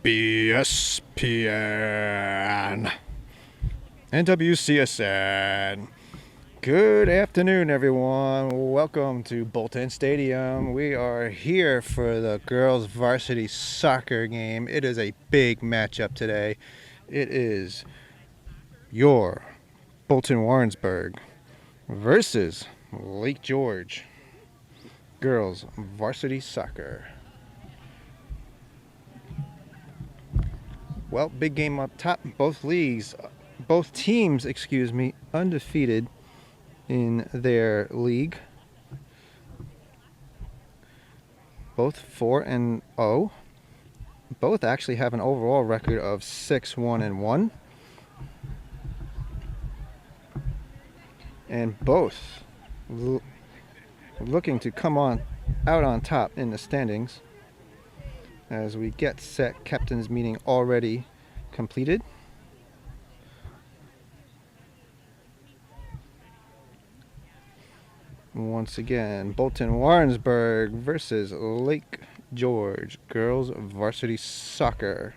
BSPN and WCSN. Good afternoon, everyone. Welcome to Bolton Stadium. We are here for the girls' varsity soccer game. It is a big matchup today. It is your Bolton Warrensburg versus Lake George girls' varsity soccer. Well, big game up top. Both teams, undefeated in their league. Both 4-0. Both actually have an overall record of 6-1-1. And both looking to come out on top in the standings. As we get set, captain's meeting already completed. Once again, Bolton Warrensburg versus Lake George girls varsity soccer.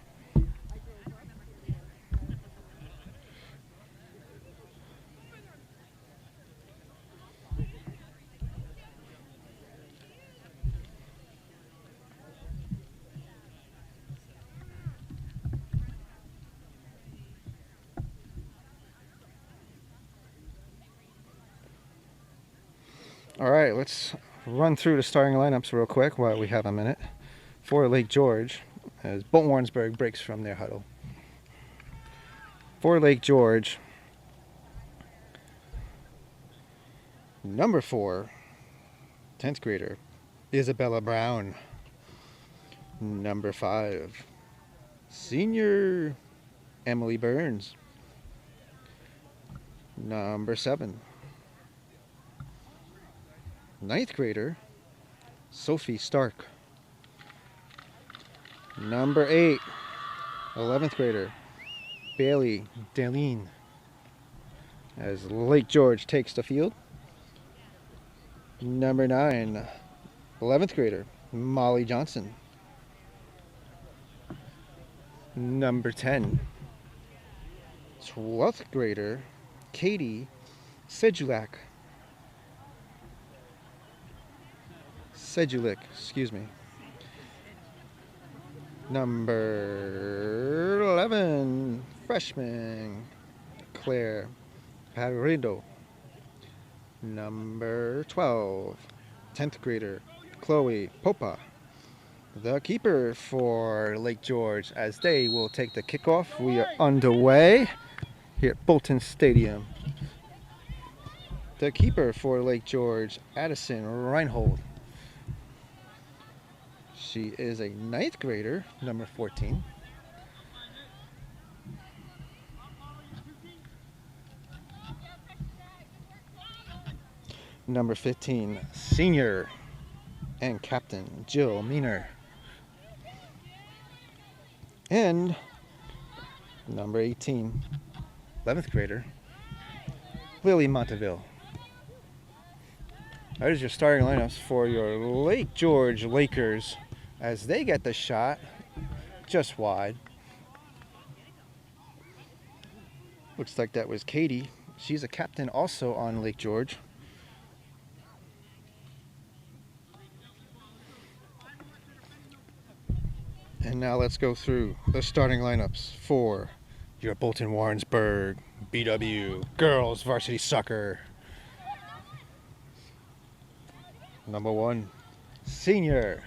All right, let's run through the starting lineups real quick while we have a minute for Lake George as Bolton Warrensburg breaks from their huddle. For Lake George, number 4, 10th grader, Isabella Brown. Number 5, senior, Emily Burns. Number 7, 9th grader, Sophie Stark. Number 8, 11th grader, Bailey Deline. As Lake George takes the field. Number 9, 11th grader, Molly Johnson. Number 10, 12th grader, Katie Sedulak. Number 11, freshman, Claire Parrido. Number 12, 10th grader, Chloe Popa. The keeper for Lake George as they will take the kickoff. We are underway here at Bolton Stadium. The keeper for Lake George, Addison Reinhold. She is a 9th grader, number 14. Number 15, senior and captain, Jill Meaner. And number 18, 11th grader, Lily Monteville. That is your starting lineups for your Lake George Lakers as they get the shot just wide. Looks like that was Katie. She's a captain also on Lake George. And now let's go through the starting lineups for your Bolton Warrensburg BW girls varsity soccer. Number 1, senior,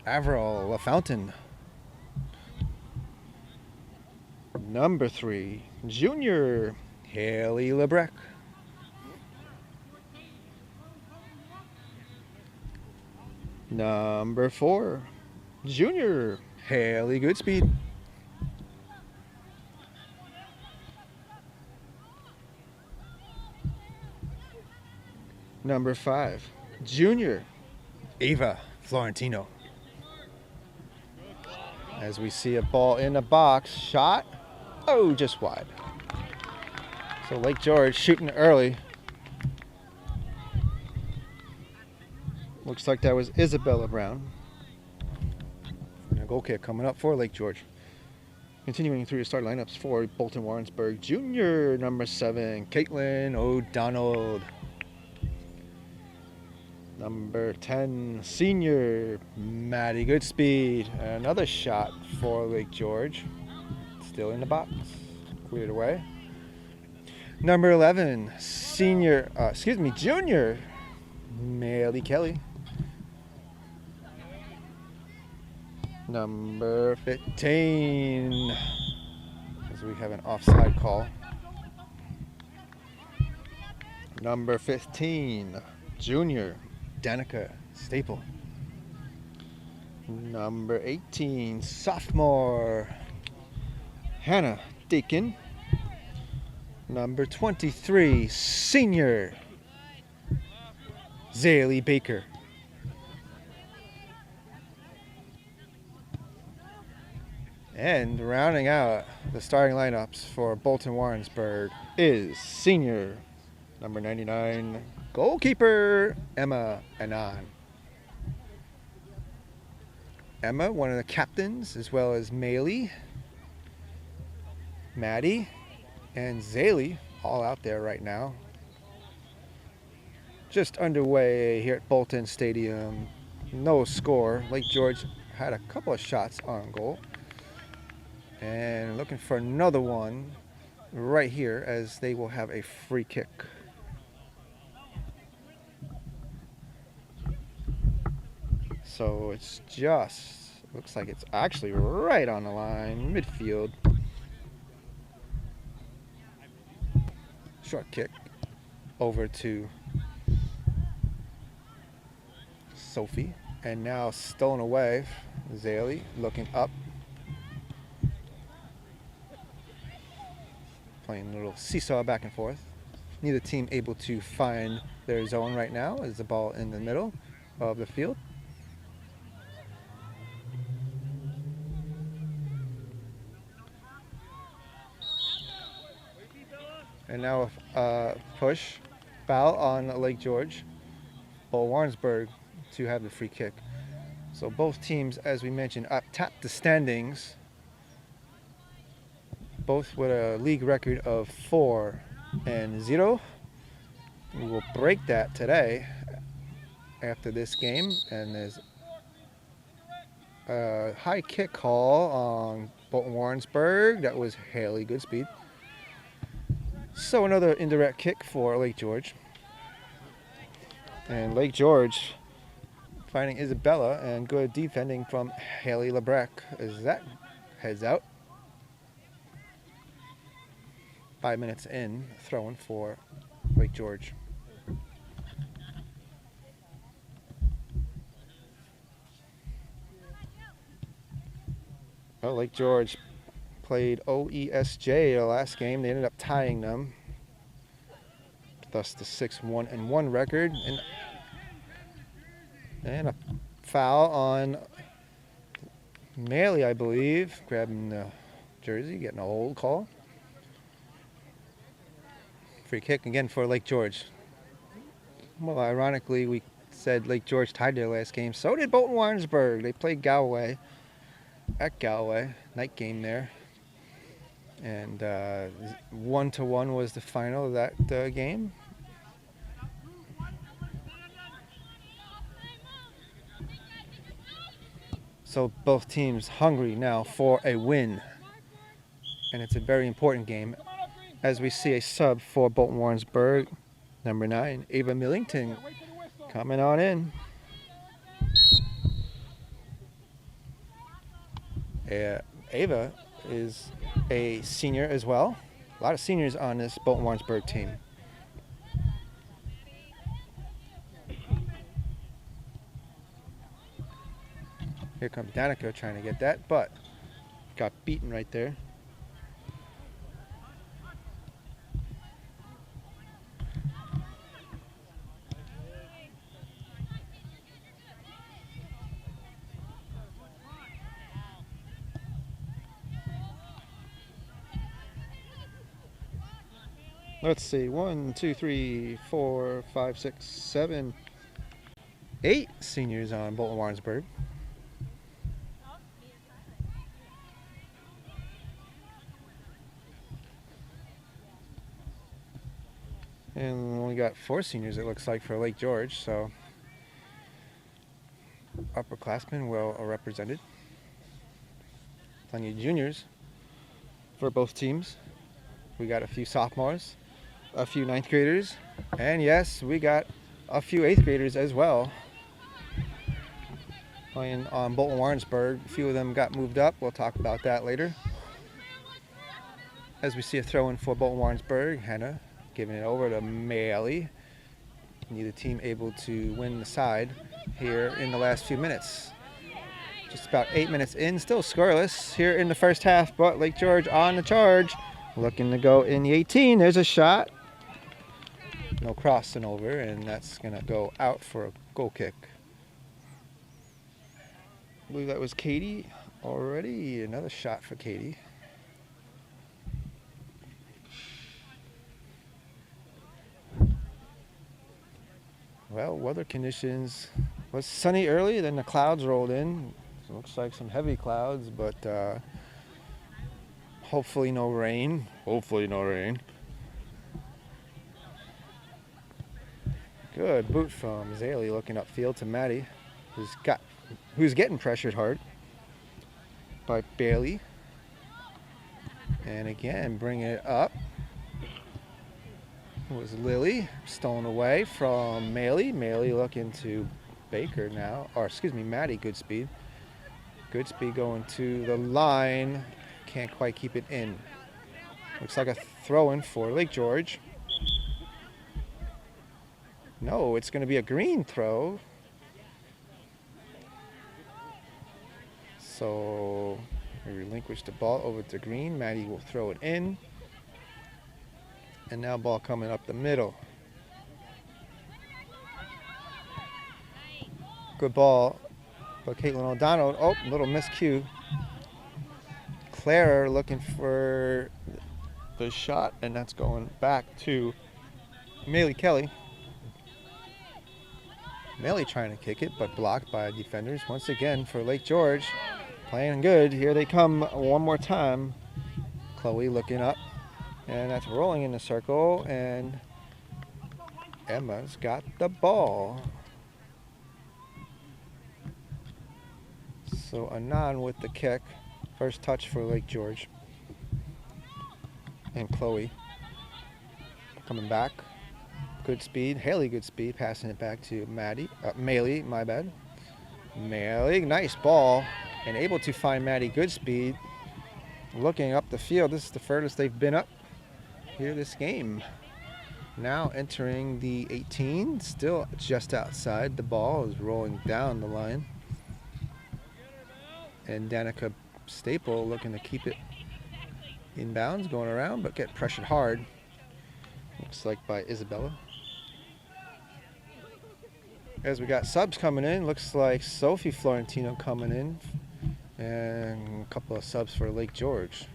Avril LaFountain. Number 3, junior, Haley Lebrecq. Number 4, junior, Haley Goodspeed. Number 5, junior, Ava Florentino. As we see a ball in the box, shot, just wide. So Lake George shooting early. Looks like that was Isabella Brown. a goal kick coming up for Lake George. Continuing through your start lineups for Bolton Warrensburg, junior number 7, Caitlin O'Donnell. Number 10, senior Maddie Goodspeed. Another shot for Lake George. Still in the box. Cleared away. Number 11, junior Maley Kelly. Number 15, as we have an offside call. Number 15, junior Danica Staple. Number 18, sophomore Hannah Deacon. Number 23, senior Zaylee Baker. And rounding out the starting lineups for Bolton Warrensburg is senior number 99, goalkeeper Emma Anon. Emma, one of the captains, as well as Maylee, Maddie, and Zaylee, all out there right now. Just underway here at Bolton Stadium. No score. Lake George had a couple of shots on goal. And looking for another one right here, as they will have a free kick. So it's just, looks like it's actually right on the line, midfield. Short kick over to Sophie. And now stolen away. Zaylee looking up. Playing a little seesaw back and forth. Neither team able to find their zone right now, as the ball in the middle of the field. And now a push, foul on Lake George. Bolton Warrensburg to have the free kick. So both teams, as we mentioned, up top the standings. Both with a league record of 4-0. We will break that today after this game. And there's a high kick call on Bolton Warrensburg. That was Haley Goodspeed. So another indirect kick for Lake George. And Lake George finding Isabella, and good defending from Haley Lebrecq as that heads out. 5 minutes in, throwing for Lake George. Well, Lake George played OESJ the last game. They ended up tying them. Thus the 6-1-1 record. And a foul on Maley, I believe. Grabbing the jersey, getting a hold call. Free kick again for Lake George. Well, ironically, we said Lake George tied their last game. So did Bolton Warrensburg. They played Galway at Galway. Night game there. And 1-1 was the final of that game. So both teams hungry now for a win. And it's a very important game, as we see a sub for Bolton Warrensburg, number 9, Ava Millington, coming on in. Ava is a senior as well. A lot of seniors on this Bolton Warrensburg team. Here comes Danica trying to get that, but got beaten right there. Let's see, 1, 2, 3, 4, 5, 6, 7, 8 seniors on Bolton Warrensburg. And we only got 4 seniors, it looks like, for Lake George, so upperclassmen well represented. Plenty of juniors for both teams. We got a few sophomores, a few 9th graders, and yes, we got a few 8th graders as well. Playing on Bolton Warrensburg. A few of them got moved up. We'll talk about that later. As we see a throw in for Bolton Warrensburg, Hannah giving it over to Maley. Neither team able to win the side here in the last few minutes. Just about 8 minutes in, still scoreless here in the first half, but Lake George on the charge. Looking to go in the 18. There's a shot. No crossing over, and that's going to go out for a goal kick. I believe that was Katie already. Another shot for Katie. Well, weather conditions was sunny early, then the clouds rolled in. So it looks like some heavy clouds, but hopefully no rain. Hopefully no rain. Good boot from Zaley, looking upfield to Maddie, who's getting pressured hard by Bailey. And again, bringing it up was Lily, stolen away from Maley. Maley looking to Baker now, or excuse me, Maddie, good speed. Good speed going to the line. Can't quite keep it in. Looks like a throw-in for Lake George. No, it's going to be a green throw. So we relinquish the ball over to Green. Maddie will throw it in. And now ball coming up the middle. Good ball. But Caitlin O'Donnell, oh, little miscue. Clara looking for the shot, and that's going back to Maley Kelly. Maley trying to kick it, but blocked by defenders once again for Lake George. Playing good. Here they come one more time. Chloe looking up, and that's rolling in the circle, and Emma's got the ball. So Anon with the kick. First touch for Lake George. And Chloe coming back. Good speed. Haley good speed. Passing it back to Maley, my bad. Maley, nice ball. And able to find Maddie good speed. Looking up the field. This is the furthest they've been up here this game. Now entering the 18. Still just outside. The ball is rolling down the line. And Danica Staple looking to keep it inbounds, going around, but get pressured hard. Looks like by Isabella. As we got subs coming in, looks like Sophie Florentino coming in, and a couple of subs for Lake George.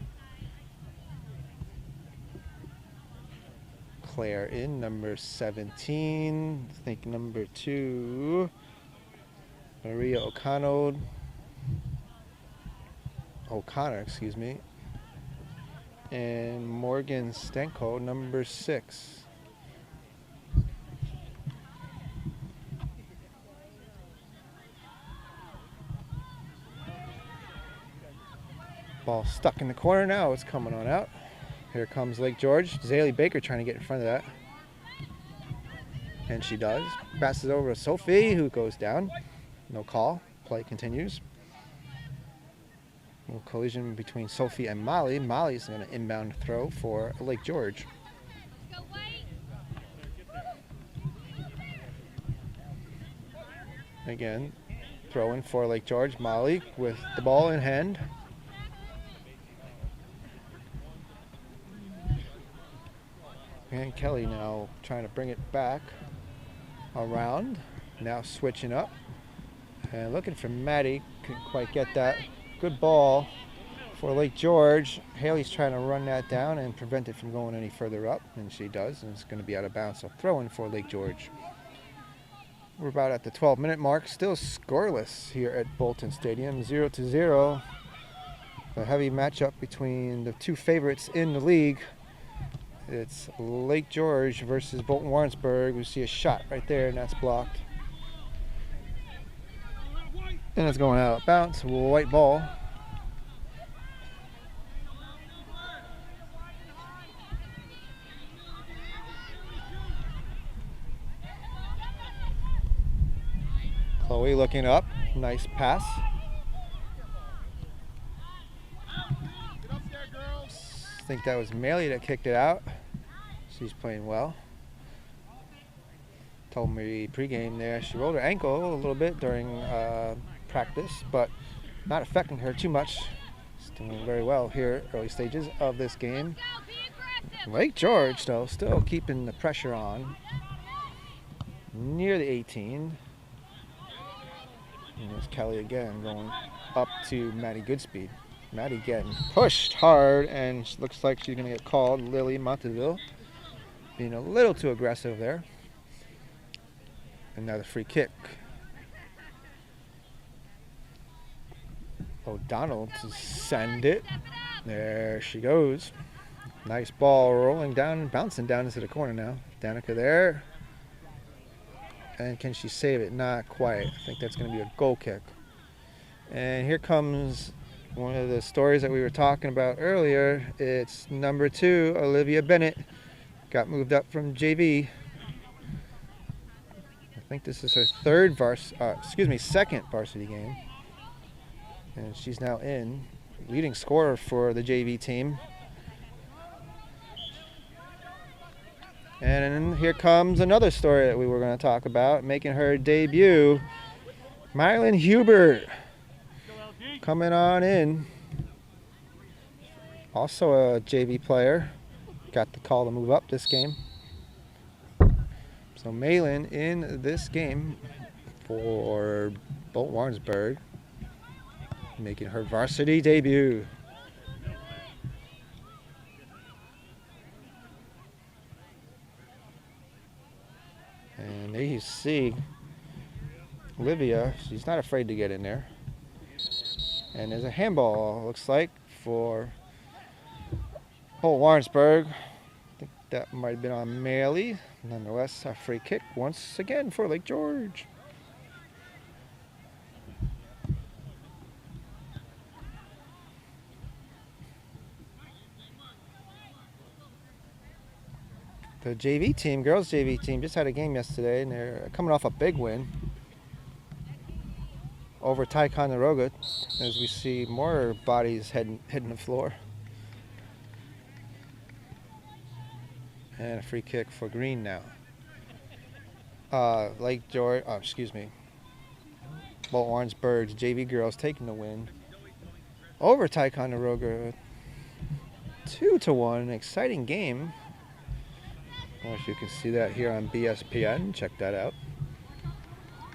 Claire in, number 17, I think number 2, Maria O'Connor, excuse me, and Morgan Stanko, number 6. Ball stuck in the corner now. It's coming on out. Here comes Lake George. Zaley Baker trying to get in front of that. And she does. Passes over to Sophie, who goes down. No call. Play continues. A little collision between Sophie and Molly. Molly's going to inbound throw for Lake George. Again, throw in for Lake George. Molly with the ball in hand. And Kelly now trying to bring it back around. Now switching up. And looking for Maddie. Couldn't quite get that. Good ball for Lake George. Haley's trying to run that down and prevent it from going any further up. And she does. And it's going to be out of bounds. So throw in for Lake George. We're about at the 12-minute mark. Still scoreless here at Bolton Stadium. 0-0. A heavy matchup between the two favorites in the league. It's Lake George versus Bolton Warrensburg. We see a shot right there, and that's blocked. And it's going out of bounds. White ball. Chloe looking up. Nice pass. I think that was Maley that kicked it out. She's playing well. Told me pregame there she rolled her ankle a little bit during practice, but not affecting her too much. She's doing very well here, early stages of this game. Lake George, though, still keeping the pressure on near the 18. And there's Kelly again going up to Maddie Goodspeed. Maddie getting pushed hard, and looks like she's going to get called. Lily Monteville being a little too aggressive there. Another free kick. O'Donnell to send it. There she goes. Nice ball rolling down, bouncing down into the corner now. Danica there. And can she save it? Not quite. I think that's going to be a goal kick. And here comes one of the stories that we were talking about earlier. It's number 2, Olivia Bennett. Got moved up from JV. I think this is her second varsity game. And she's now in. Leading scorer for the JV team. And here comes another story that we were going to talk about, making her debut. Mylan Hubert coming on in. Also a JV player. Got the call to move up this game. So Mylan in this game for Bolton Warrensburg, making her varsity debut. And there you see Olivia, she's not afraid to get in there. And there's a handball, looks like, for Bolton Warrensburg. I think that might have been on Maley. Nonetheless, a free kick once again for Lake George. The JV team, girls JV team, just had a game yesterday, and they're coming off a big win over Ticonderoga, as we see more bodies hitting the floor. And a free kick for Green now. Lake George, Bolton Warrensburg's JV girls taking the win over Ticonderoga, 2-1. Exciting game. I don't know if you can see that here on BSPN. Check that out.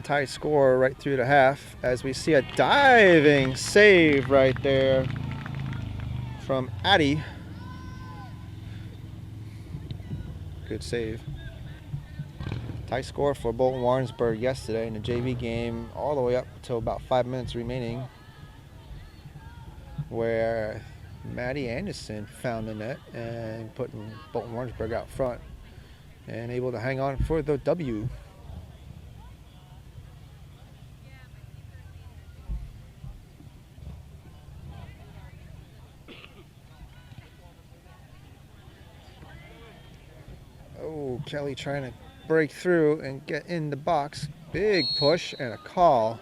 Tie score right through the half, as we see a diving save right there from Addie. Good save. Tie score for Bolton Warrensburg yesterday in the JV game, all the way up until about 5 minutes remaining, where Maddie Anderson found the net and putting Bolton Warrensburg out front and able to hang on for the W. Oh, Kelly trying to break through and get in the box. Big push and a call.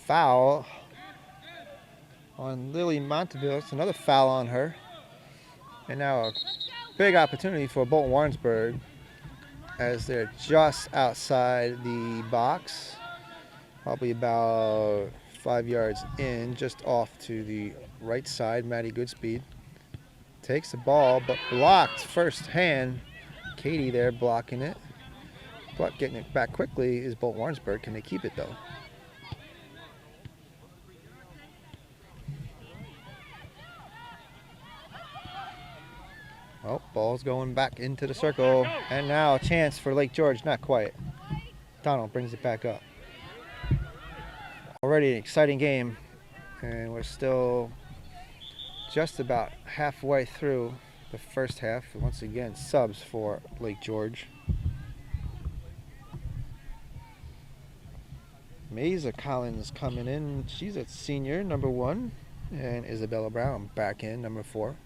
Foul on Lily Monteville. It's another foul on her. And now a big opportunity for Bolton Warrensburg, as they're just outside the box. Probably about 5 yards in, just off to the right side. Maddie Goodspeed takes the ball, but blocked first hand. Katie there blocking it, but getting it back quickly is Bolton Warrensburg. Can they keep it though? Oh, ball's going back into the circle, and now a chance for Lake George. Not quite. Donald brings it back up. Already an exciting game, and we're still just about halfway through the first half. Once again, subs for Lake George. Maiza Collins coming in. She's a senior, number 1. And Isabella Brown back in, number 4.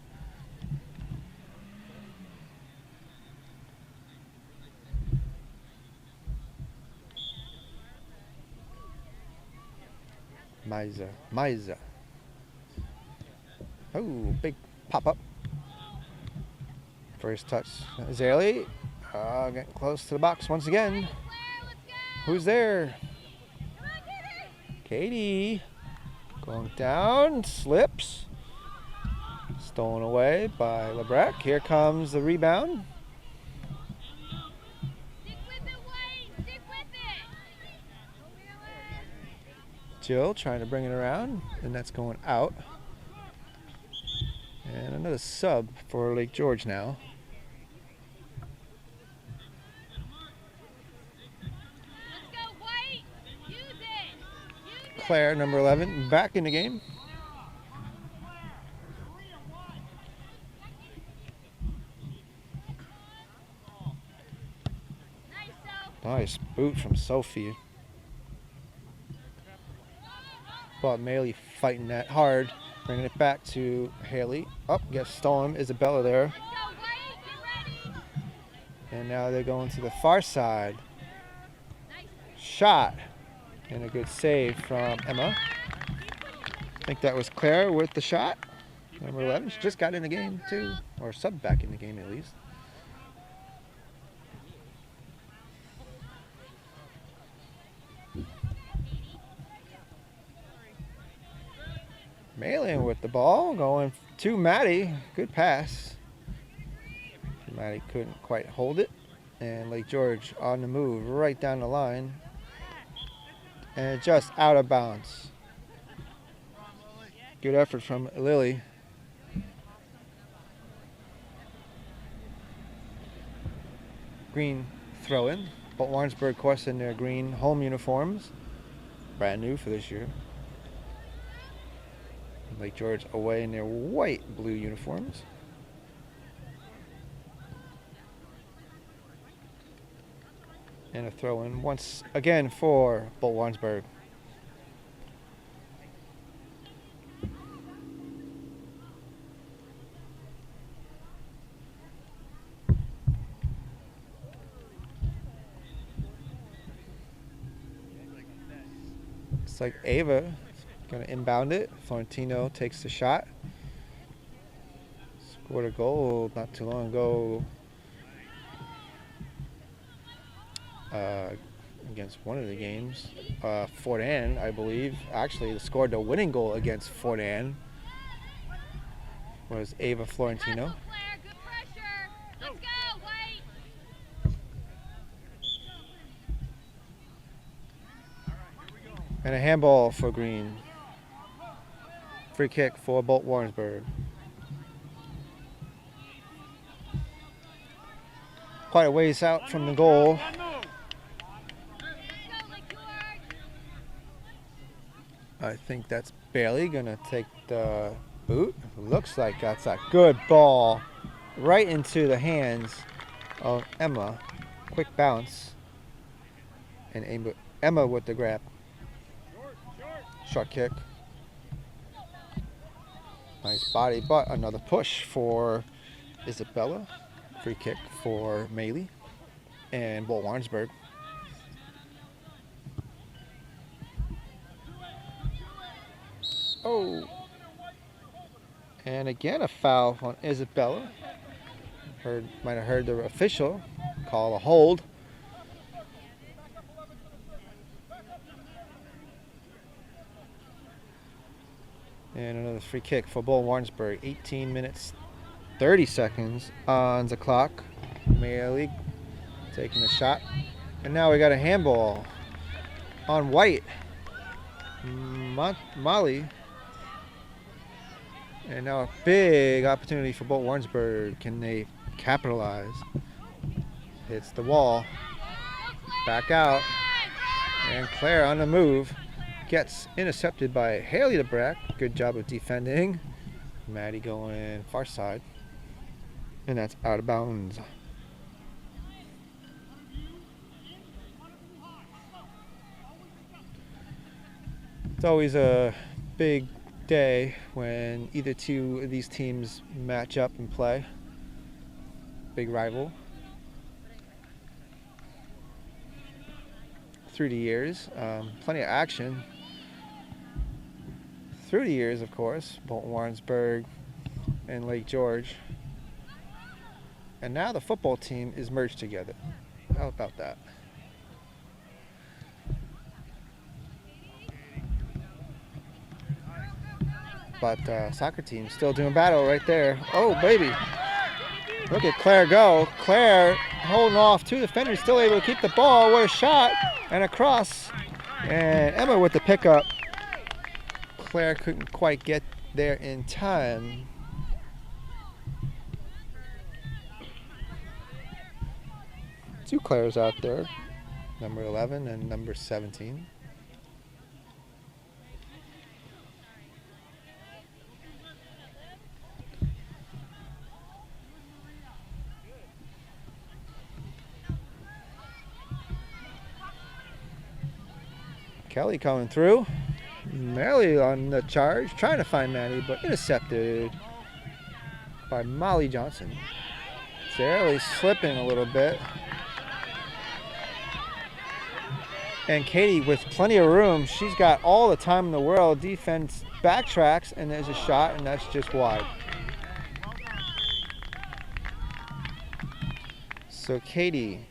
Maiza. Oh, big pop-up. First touch, Zaley. Getting close to the box once again. Who's there? Katie. Going down, slips. Stolen away by Lebrecq. Here comes the rebound. Jill trying to bring it around, and that's going out. And another sub for Lake George now. Claire, number 11, back in the game. Nice boot from Sophie. But Maley fighting that hard, bringing it back to Haley. Gets stolen. Isabella there. And now they're going to the far side. Shot. And a good save from Emma. I think that was Claire with the shot. Number 11. She just got in the game too. Or sub back in the game at least. Malin with the ball. Going to Maddie. Good pass. Maddie couldn't quite hold it. And Lake George on the move right down the line. And just out of bounds. Good effort from Lily. Green throw-in. But Warrensburg, of course, in their green home uniforms. Brand new for this year. Lake George away in their white blue uniforms. And a throw-in once again for Bolton Warrensburg. Looks like Ava is going to inbound it. Florentino takes the shot. Scored a goal not too long ago. Against one of the games, Fort Ann, I believe. Actually, scored the winning goal against Fort Ann was Ava Florentino. Good pressure. Let's go, wait. And a handball for Green. Free kick for Bolton Warrensburg. Quite a ways out from the goal. I think that's Bailey gonna take the boot. Looks like that's a good ball right into the hands of Emma. Quick bounce. And Emma with the grab. Short kick. Nice body, but another push for Isabella. Free kick for Maley and Bolton Warrensburg. Oh, and again a foul on Isabella. Might have heard the official call a hold. And another free kick for Bolton Warrensburg. 18 minutes, 30 seconds on the clock. Maley taking the shot, and now we got a handball on White. Molly. And now a big opportunity for Bolton Warrensburg. Can they capitalize? Hits the wall. Back out. And Claire on the move. Gets intercepted by Haley Lebrecq. Good job of defending. Maddie going far side. And that's out of bounds. It's always a big day when either two of these teams match up and play. Big rival. Through the years, plenty of action. Through the years, of course, Bolton, Warrensburg, and Lake George. And now the football team is merged together. How about that? But soccer team still doing battle right there. Oh, baby. Look at Claire go. Claire holding off two defenders, still able to keep the ball. What a shot. And a cross. And Emma with the pickup. Claire couldn't quite get there in time. Two Claires out there. Number 11 and number 17. Kelly coming through. Melly on the charge, trying to find Maddie, but intercepted by Molly Johnson. Barely slipping a little bit. And Katie with plenty of room. She's got all the time in the world. Defense backtracks, and there's a shot, and that's just wide. So Katie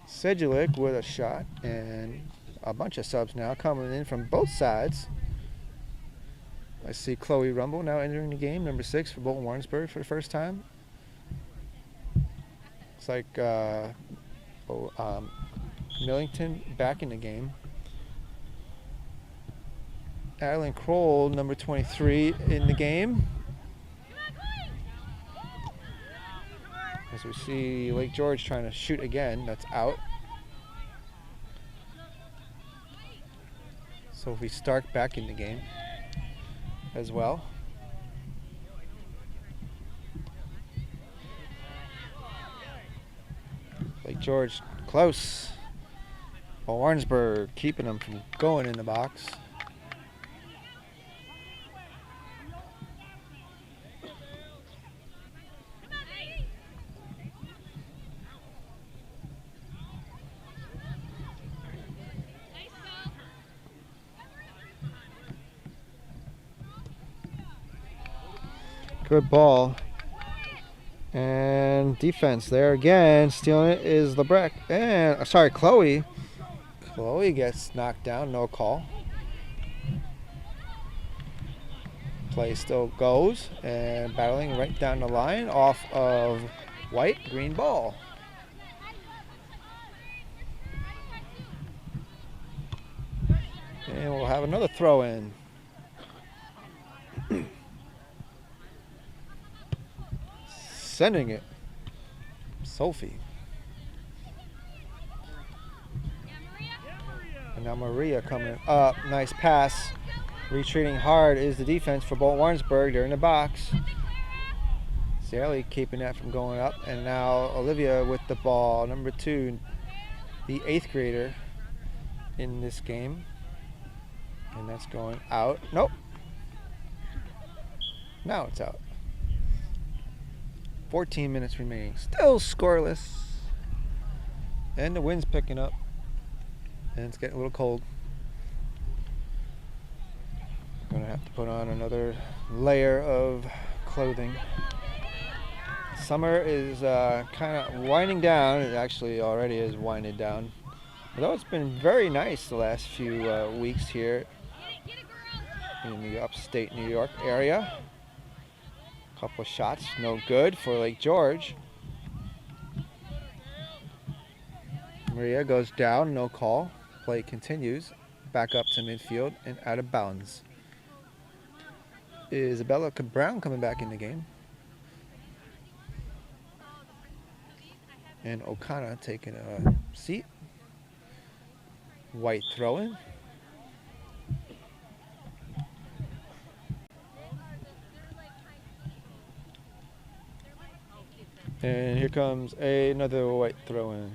Sedulik with a shot, and a bunch of subs now coming in from both sides. I see Chloe Rumble now entering the game, number 6 for Bolton Warrensburg for the first time. It's like Millington back in the game. Adeline Kroll, number 23, in the game. As we see Lake George trying to shoot again, that's out. Sophie Stark back in the game as well. Lake George close. Warrensburg keeping them from going in the box. Good ball. And defense there again. Stealing it is Lebrecht. And, sorry, Chloe. Chloe gets knocked down. No call. Play still goes. And battling right down the line off of White. Green ball. And we'll have another throw in. Sending it. Sophie. And now Maria coming up. Nice pass. Retreating hard is the defense for Bolton Warrensburg. They're in the box. Sally keeping that from going up. And now Olivia with the ball. Number 2, the 8th grader in this game. And that's going out. Nope. Now it's out. 14 minutes remaining. Still scoreless. And the wind's picking up. And it's getting a little cold. Gonna have to put on another layer of clothing. Summer is kind of winding down. It actually already is winding down. Although it's been very nice the last few weeks here in the upstate New York area. Couple shots, no good for Lake George. Maria goes down, no call. Play continues. Back up to midfield and out of bounds. Isabella Brown coming back in the game. And O'Connor taking a seat. White throwing. And here comes another white throw in.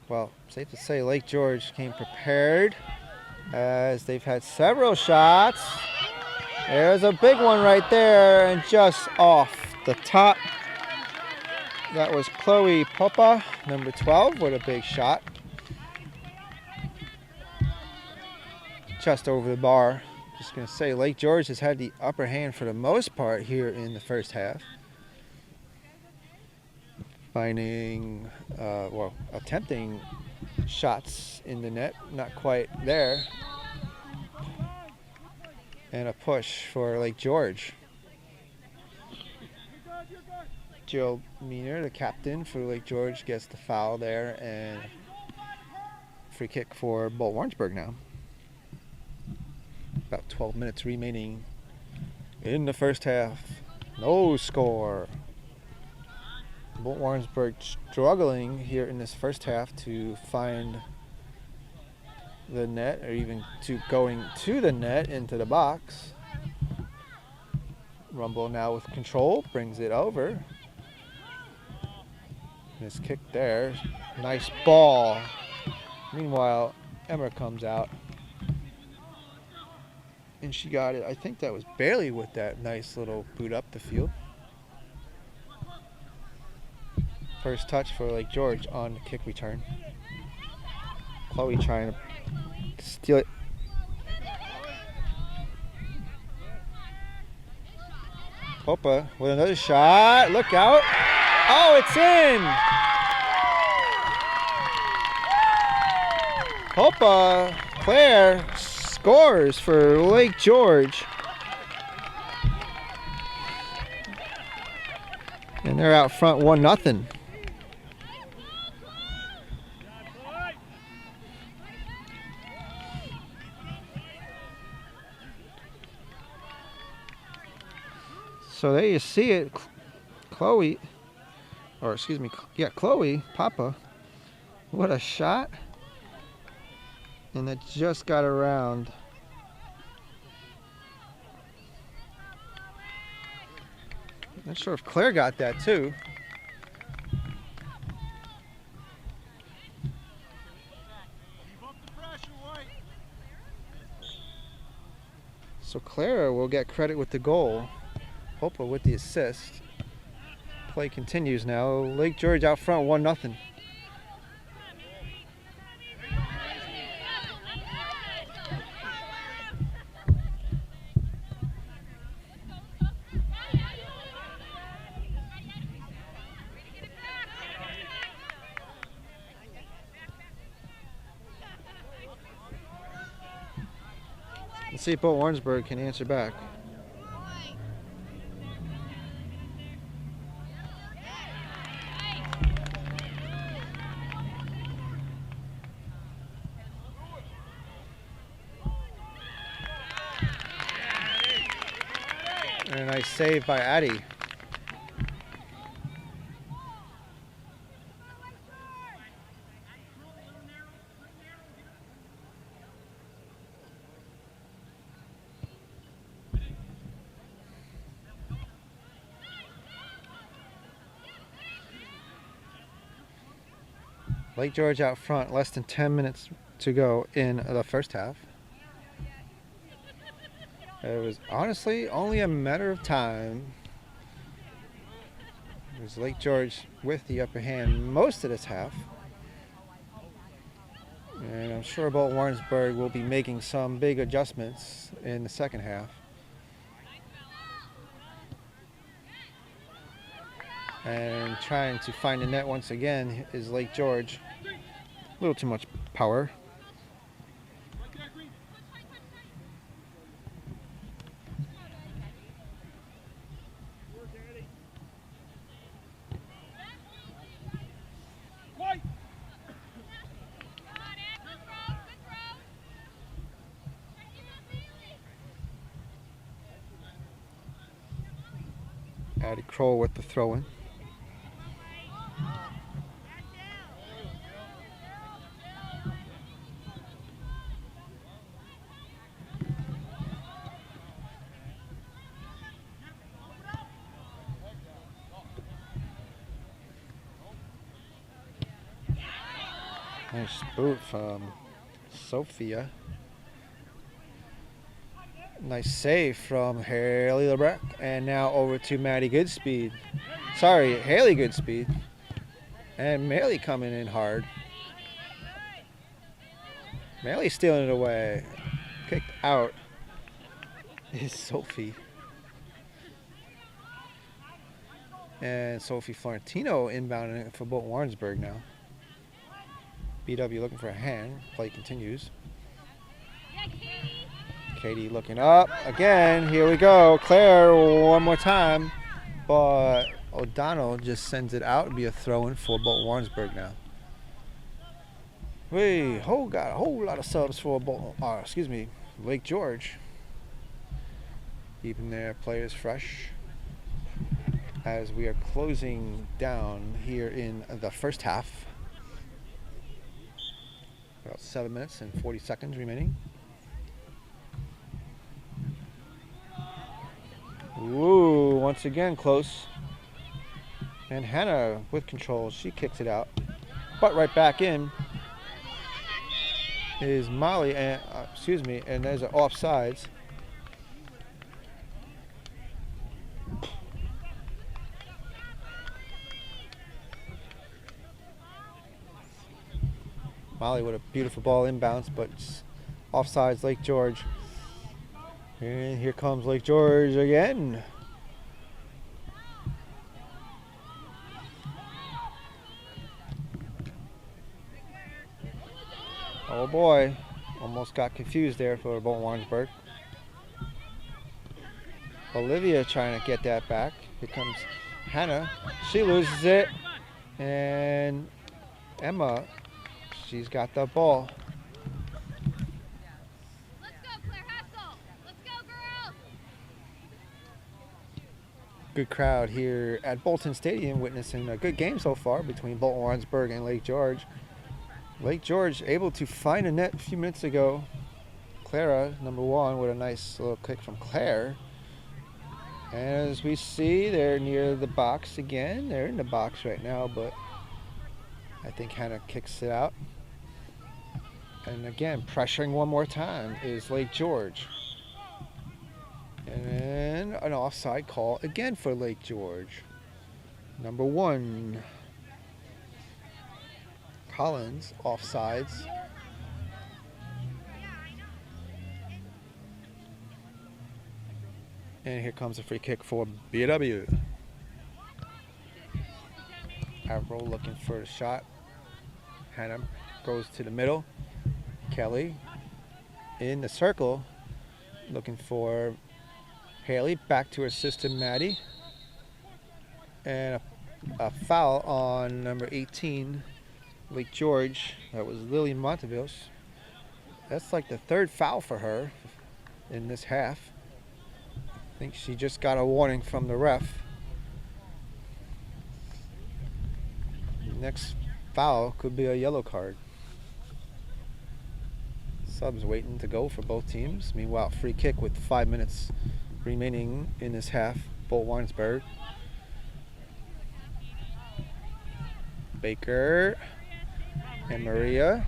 Well, safe to say Lake George came prepared as they've had several shots. There's a big one right there and just off the top. That was Chloe Popa, number 12, with a big shot. Just over the bar. Just going to say Lake George has had the upper hand for the most part here in the first half. Finding, attempting shots in the net, not quite there. And a push for Lake George. Jill Meaner, the captain for Lake George, gets the foul there, and free kick for Bolton Warrensburg now. About 12 minutes remaining in the first half. No score. Bolton Warrensburg struggling here in this first half to find the net, or even to going to the net into the box. Rumble now with control, brings it over. This kick there, nice ball. Meanwhile, Emma comes out, and she got it. I think that was Bailey with that nice little boot up the field. First touch for Lake George on the kick return. Chloe trying to steal it. Popa with another shot. Look out. Oh, it's in. Popa, Claire scores for Lake George. And they're out front 1-0. So there you see it, Chloe, Chloe Papa, what a shot, and that just got around. Not sure if Claire got that too. So Clara will get credit with the goal. Popa with the assist. Play continues now. Lake George out front 1-0. Let's see if Bolton Warrensburg can answer back. And a nice save by Addie. Lake George out front, less than 10 minutes to go in the first half. It was honestly only a matter of time. It was Lake George with the upper hand most of this half. And I'm sure Bolton Warrensburg will be making some big adjustments in the second half. And trying to find the net once again is Lake George. A little too much power. Addie Kroll with the throw-in. Nice boot from Sophia. Nice save from Haley Lebrecht. And now over to Maddie Goodspeed. Sorry, Haley Goodspeed. And Maley coming in hard. Maley stealing it away. Kicked out is Sophie. And Sophie Florentino inbounding it for Bolton Warrensburg now. BW looking for a hand. Play continues. Katie looking up. Again, here we go. Claire one more time. But O'Donnell just sends it out. It'll be a throw-in for Bolton Warrensburg now. We got a whole lot of subs for Bolton, Lake George. Keeping their players fresh as we are closing down here in the first half. About 7 minutes and 40 seconds remaining. Ooh, once again close. And Hannah with control, she kicks it out. But right back in is Molly, and and there's an offsides. Molly with a beautiful ball inbounds, but it's offsides Lake George. And here comes Lake George again. Oh boy, almost got confused there for Bolton Warrensburg. Olivia trying to get that back. Here comes Hannah. She loses it. And Emma, she's got the ball. Let's go, Claire Hassel. Let's go, girls. Good crowd here at Bolton Stadium, witnessing a good game so far between Bolton Warrensburg and Lake George. Lake George able to find a net a few minutes ago. Clara, number one, with a nice little kick from Claire. And as we see, they're near the box again. They're in the box right now, but I think Hannah kicks it out. And again, pressuring one more time is Lake George. And then an offside call again for Lake George. Number one. Collins offsides. And here comes a free kick for BW. Averill looking for the shot. Hannah goes to the middle. Kelly in the circle looking for Haley. Back to her sister Maddie. And a foul on number 18. Lake George, that was Lily Montevilles. That's like the third foul for her in this half. I think she just got a warning from the ref. Next foul could be a yellow card. Subs waiting to go for both teams. Meanwhile, free kick with 5 minutes remaining in this half. Bolton Warrensburg. Baker. And Maria,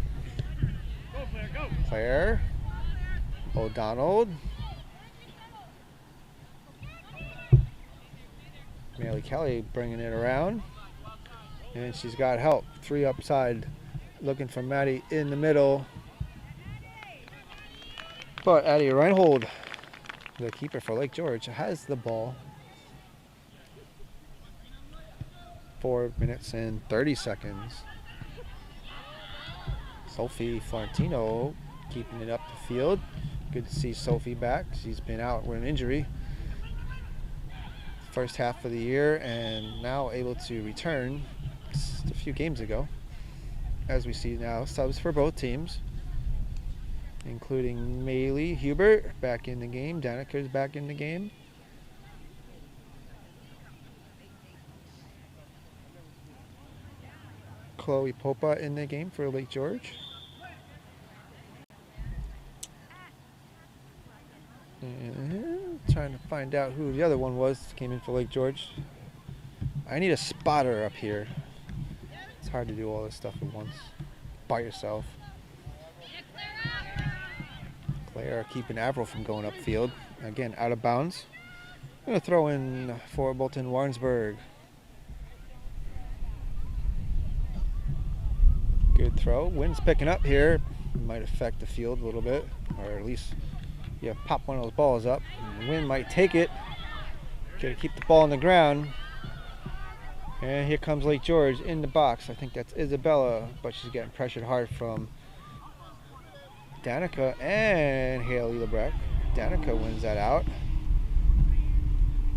Claire, O'Donnell, Maley Kelly bringing it around, and she's got help. 3 upside, looking for Maddie in the middle, but Addie Reinhold, the keeper for Lake George, has the ball. 4 minutes and 30 seconds. Sophie Florentino keeping it up the field. Good to see Sophie back. She's been out with an injury first half of the year and now able to return just a few games ago. As we see now, subs for both teams, including Maylee Hubert back in the game. Danica's back in the game. Chloe Popa in the game for Lake George. And trying to find out who the other one was that came in for Lake George. I need a spotter up here. It's hard to do all this stuff at once. by yourself. Claire keeping Averill from going upfield. Again, out of bounds. Going to throw in for Bolton Warrensburg. Good throw. Wind's picking up here. Might affect the field a little bit, or at least pop one of those balls up. The wind might take it. Got to keep the ball on the ground. And here comes Lake George in the box. I think that's Isabella, but she's getting pressured hard from Danica and Haley Lebrecht. Danica wins that out.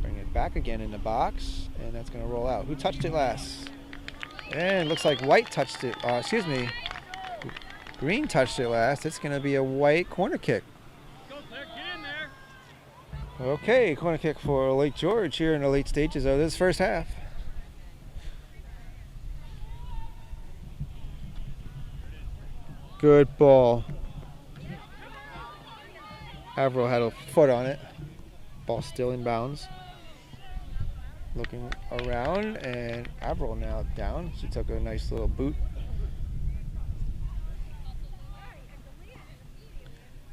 Bring it back again in the box, and that's going to roll out. Who touched it last? And looks like White touched it. Excuse me. Green touched it last. It's going to be a White corner kick. Okay, corner kick for Lake George here in the late stages of this first half. Good ball. Averill had a foot on it. Ball still in bounds. Looking around, and Averill now down. She took a nice little boot.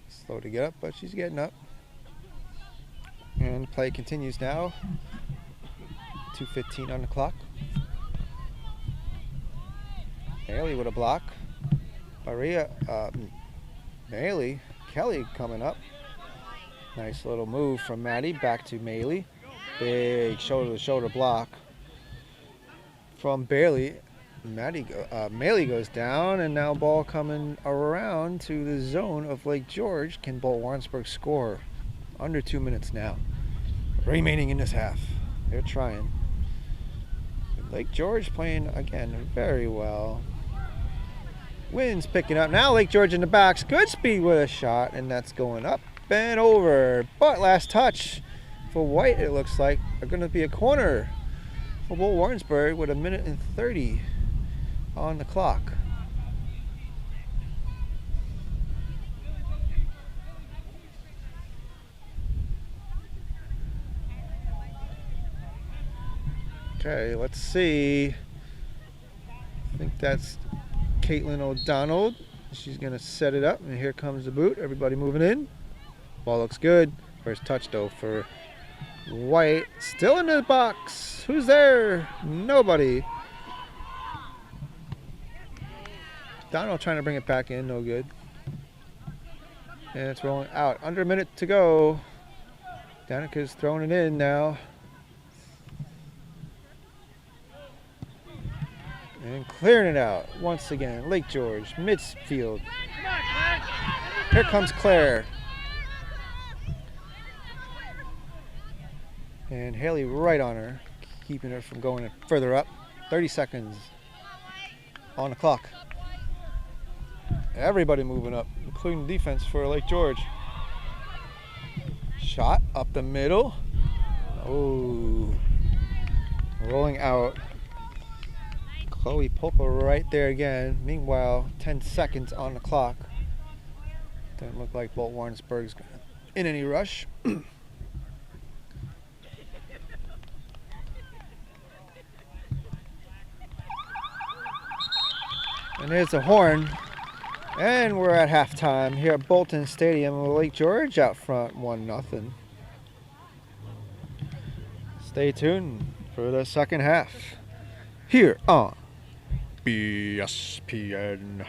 Slow to get up, but she's getting up. And play continues now. 2:15 on the clock. Haley with a block. Maria, Maley, Kelly coming up. Nice little move from Maddie back to Maley. Big shoulder-to-shoulder block from Bailey. Maley goes down, and now ball coming around to the zone of Lake George. Can Bolton Warrensburg score? Under 2 minutes now remaining in this half. They're trying. Lake George playing again very well. Wind's picking up. Now Lake George in the backs. Good speed with a shot, and that's going up and over. But last touch for White, it looks like, are going to be a corner for Bolton Warrensburg with 1:30 on the clock. Okay, let's see. I think that's Caitlin O'Donnell. She's going to set it up, and here comes the boot. Everybody moving in. Ball looks good. First touch, though, for White. Still in the box. Who's there? Nobody. O'Donnell trying to bring it back in. No good. And it's rolling out. Under a minute to go. Danica's throwing it in now. And clearing it out once again. Lake George, midfield. Here comes Claire. And Haley right on her, keeping her from going further up. 30 seconds on the clock. Everybody moving up, including defense for Lake George. Shot up the middle. Oh, rolling out. Chloe Popa right there again. Meanwhile, 10 seconds on the clock. Doesn't look like Bolton Warrensburg's in any rush. And there's the horn. And we're at halftime here at Bolton Stadium. Lake George out front 1-0. Stay tuned for the second half here on BSPN.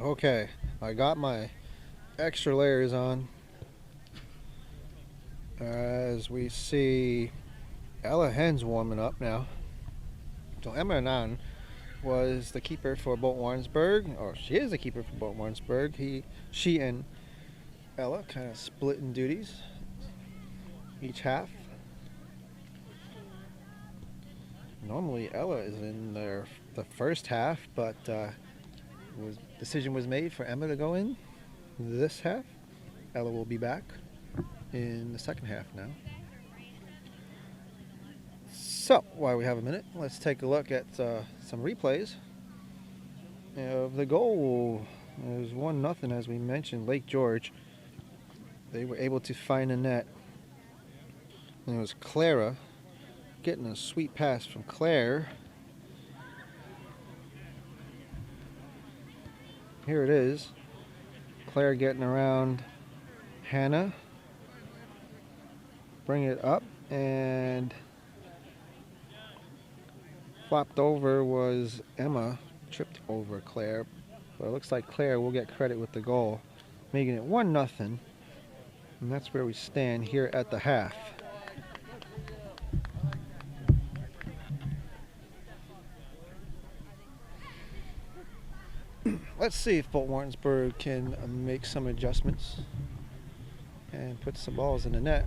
Okay, I got my extra layers on. As we see Ella Hen's warming up now. So Emma Anand was the keeper for Bolton Warrensburg, or she is the keeper for Bolton Warrensburg. She and Ella kind of splitting duties each half. Normally Ella is in the first half, but decision was made for Emma to go in this half. Ella will be back in the second half now. So, while we have a minute, let's take a look at some replays of the goal. It was 1-0, as we mentioned. Lake George, they were able to find a net. And it was Clara getting a sweet pass from Claire. Here it is. Claire getting around Hannah. Bring it up, and flopped over was Emma. Tripped over Claire. But it looks like Claire will get credit with the goal, making it 1-0. And that's where we stand here at the half. Let's see if Bolton Warrensburg can make some adjustments and put some balls in the net.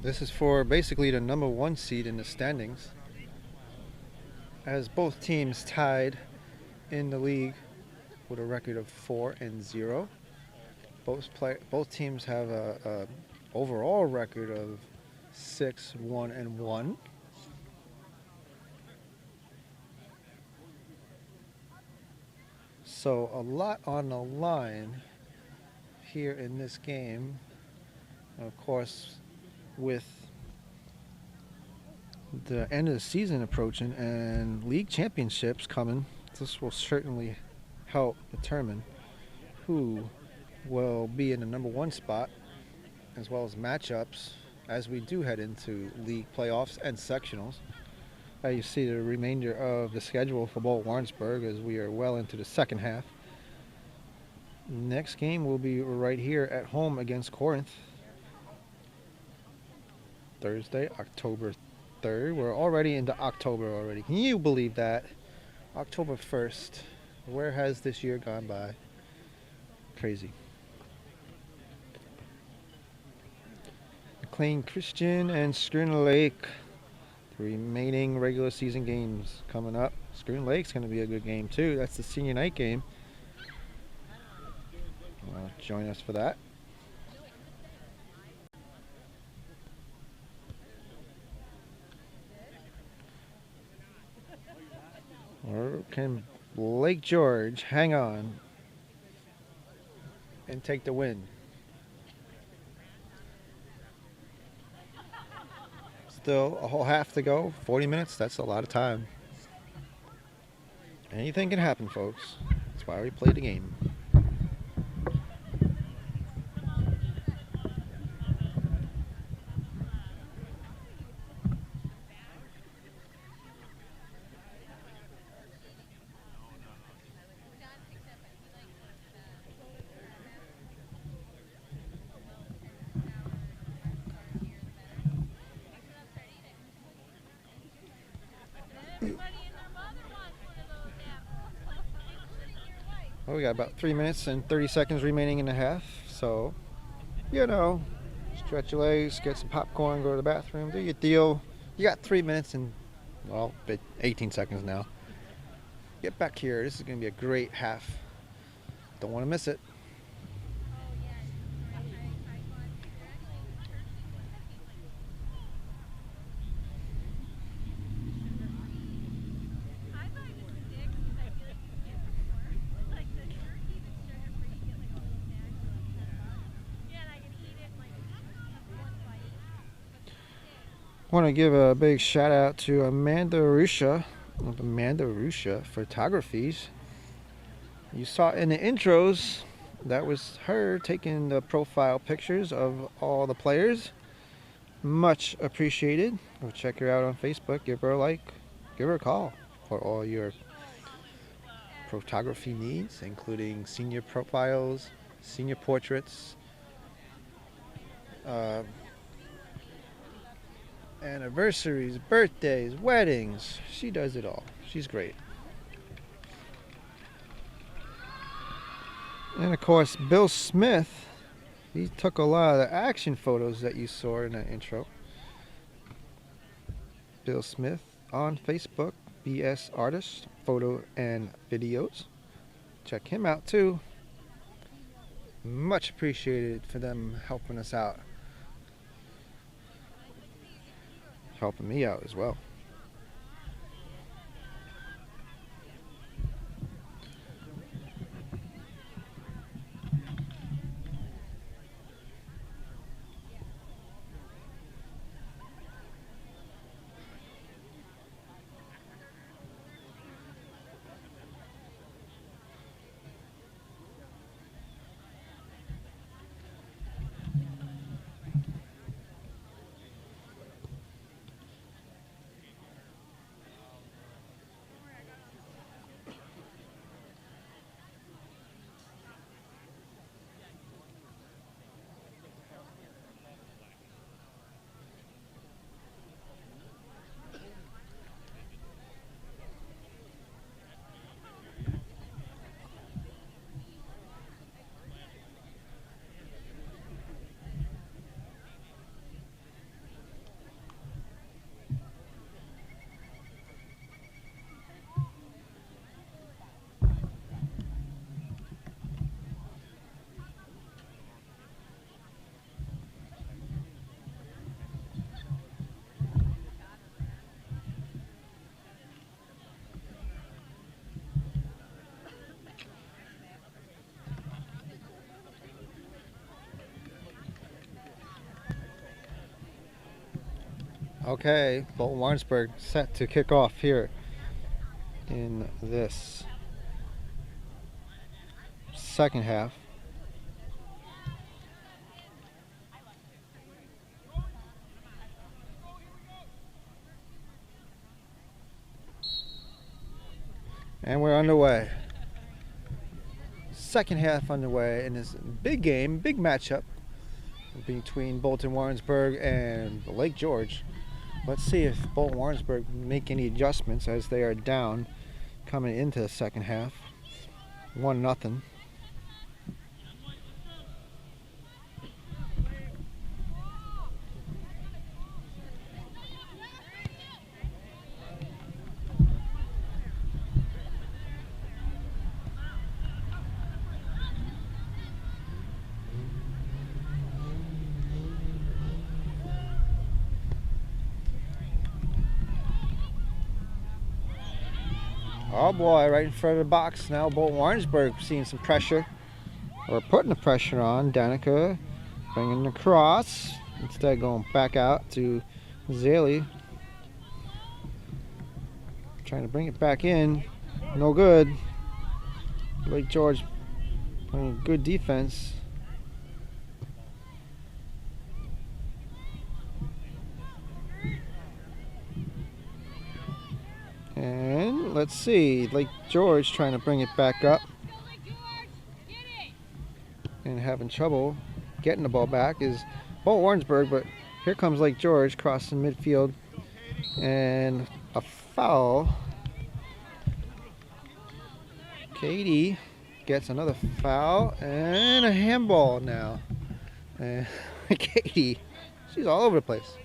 This is for basically the number 1 seed in the standings, as both teams tied in the league with a record of 4-0. Both teams have a overall record of 6-1-1. So a lot on the line here in this game. And of course, with the end of the season approaching and league championships coming, this will certainly help determine who will be in the number 1 spot, as well as matchups as we do head into league playoffs and sectionals. You see the remainder of the schedule for Bolton Warrensburg as we are well into the second half. Next game will be right here at home against Corinth. Thursday, October 3rd. We're already into October already. Can you believe that? October 1st. Where has this year gone by? Crazy. McLean Christian and Schooner Lake. The remaining regular season games coming up. Schooner Lake's going to be a good game too. That's the senior night game. Join us for that. Or can Lake George hang on and take the win? Still a whole half to go. 40 minutes, that's a lot of time. Anything can happen, folks. That's why we play the game. Well, we got about 3 minutes and 30 seconds remaining in the half, so, you know, stretch your legs, get some popcorn, go to the bathroom, do your deal. You got 3 minutes and, well, 18 seconds now. Get back here. This is going to be a great half. Don't want to miss it. I want to give a big shout out to Amanda Rusha of Amanda Rusha Photographies. You saw in the intros, that was her taking the profile pictures of all the players. Much appreciated. Go check her out on Facebook, give her a like, give her a call for all your photography needs, including senior profiles, senior portraits, uh, anniversaries, birthdays, weddings. She does it all. She's great. And of course, Bill Smith, he took a lot of the action photos that you saw in that intro. Bill Smith on Facebook, BS Artist, photo and videos. Check him out too. Much appreciated for them helping us out. Helping me out as well. Okay, Bolton Warrensburg set to kick off here in this second half. And we're underway. Second half underway in this big game, big matchup between Bolton Warrensburg and Lake George. Let's see if Bolton Warrensburg make any adjustments as they are down coming into the second half. 1-0. Oh boy, right in front of the box. Now Bolton Warrensburg seeing some pressure, or putting the pressure on. Danica bringing the cross, instead going back out to Zaley. Trying to bring it back in, no good. Lake George playing good defense. And let's see, Lake George trying to bring it back up and having trouble getting the ball back is Bolton Warrensburg, but here comes Lake George crossing midfield and a foul. Katie gets another foul and a handball now. And Katie, she's all over the place.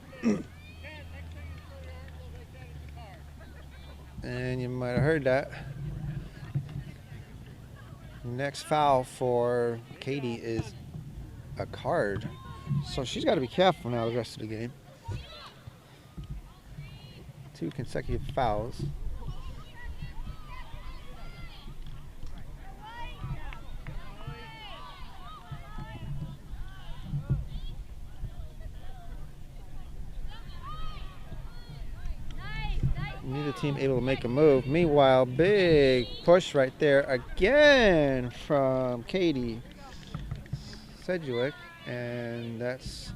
And you might have heard that. Next foul for Katie is a card. So she's got to be careful now the rest of the game. 2 consecutive fouls. Neither team able to make a move. Meanwhile, big push right there again from Katie Sedgwick, and that's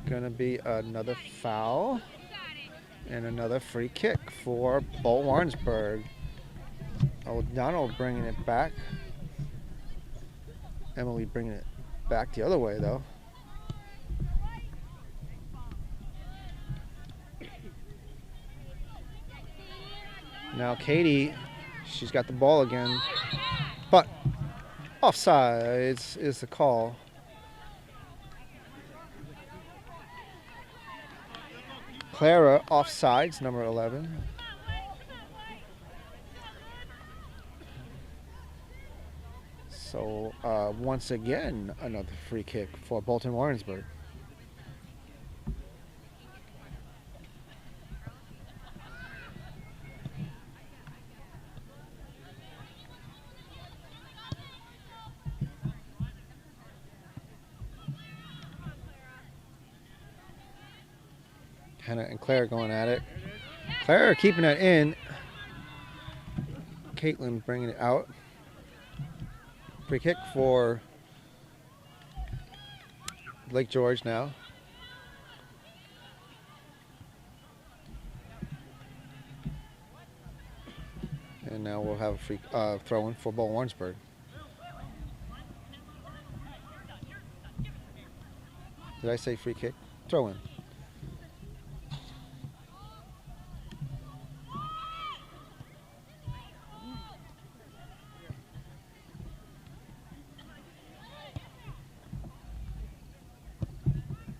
gonna be another foul. And another free kick for Bolton Warrensburg. O'Donnell bringing it back. Emily bringing it back the other way, though. Now Katie, she's got the ball again, but offsides is the call. Clara offsides, number 11. So once again, another free kick for Bolton Warrensburg. Hannah and Claire going at it. Claire keeping it in. Caitlin bringing it out. Free kick for Lake George now. And now we'll have a free throw-in for Bolton Warrensburg. Did I say free kick? Throw-in.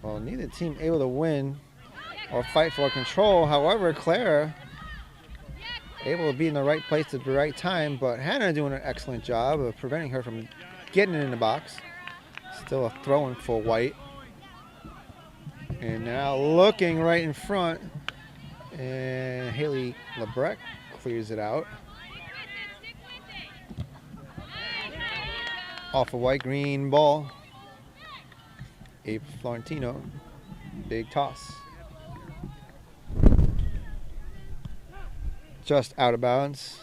Well, neither team able to win or fight for control. However, Clara able to be in the right place at the right time, but Hannah doing an excellent job of preventing her from getting in the box. Still a throw-in for White. And now looking right in front, and Haley Lebrecht clears it out. Off a white green ball. Abe Florentino, big toss. Just out of bounds,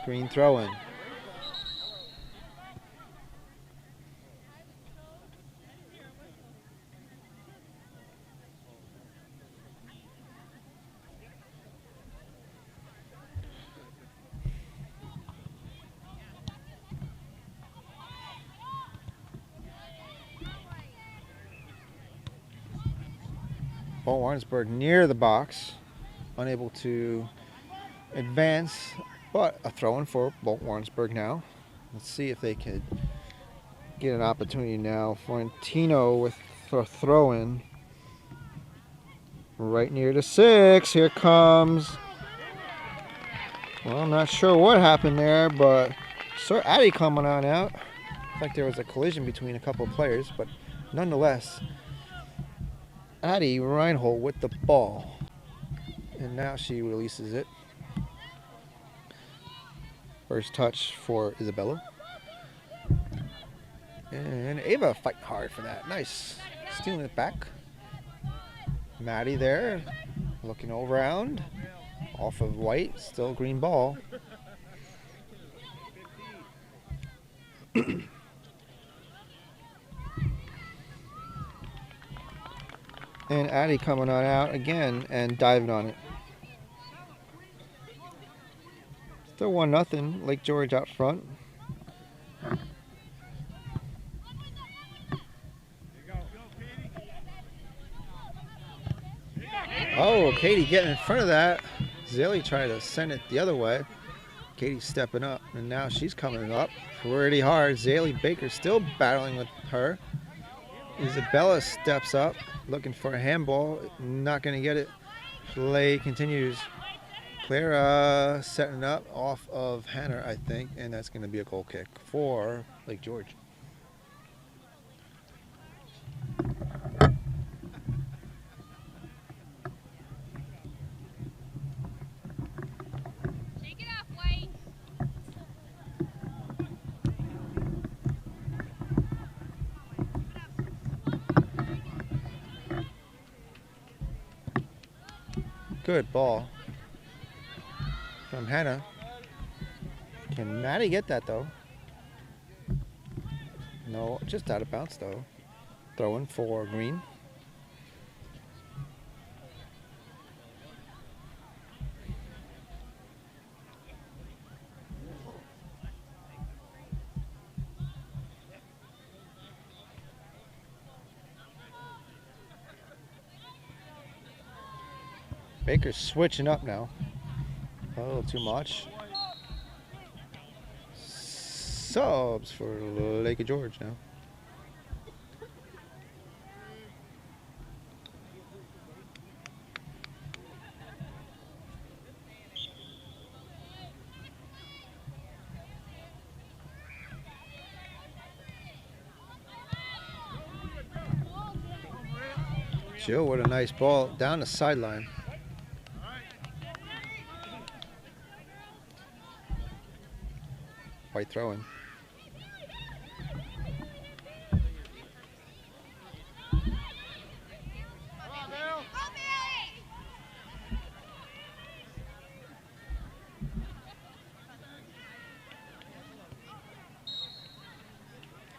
green throw-in. Bolton Warrensburg near the box, unable to advance, but a throw-in for Bolton Warrensburg now. Let's see if they could get an opportunity now. Florentino with a throw-in right near the 6. Here comes, well, I'm not sure what happened there, but Sir Addy coming on out. Looks like there was a collision between a couple of players, but nonetheless, Addie Reinhold with the ball. And now she releases it. First touch for Isabella. And Ava fighting hard for that. Nice. Stealing it back. Maddie there. Looking around. Off of White. Still green ball. And Addie coming on out again and diving on it. Still 1-0. Lake George out front. Oh, Katie getting in front of that. Zilly tried to send it the other way. Katie stepping up, and now she's coming up pretty hard. Zaylee Baker still battling with her. Isabella steps up, looking for a handball. Not going to get it. Play continues. Clara setting up off of Hannah, I think, and that's going to be a goal kick for Lake George. Shake it off, White. Good ball from Hannah. Can Maddie get that though? No, just out of bounds though. Throwing for Green. Baker's switching up now. A little too much. Subs for Lake of George now. Joe, what a nice ball down the sideline. White throwing.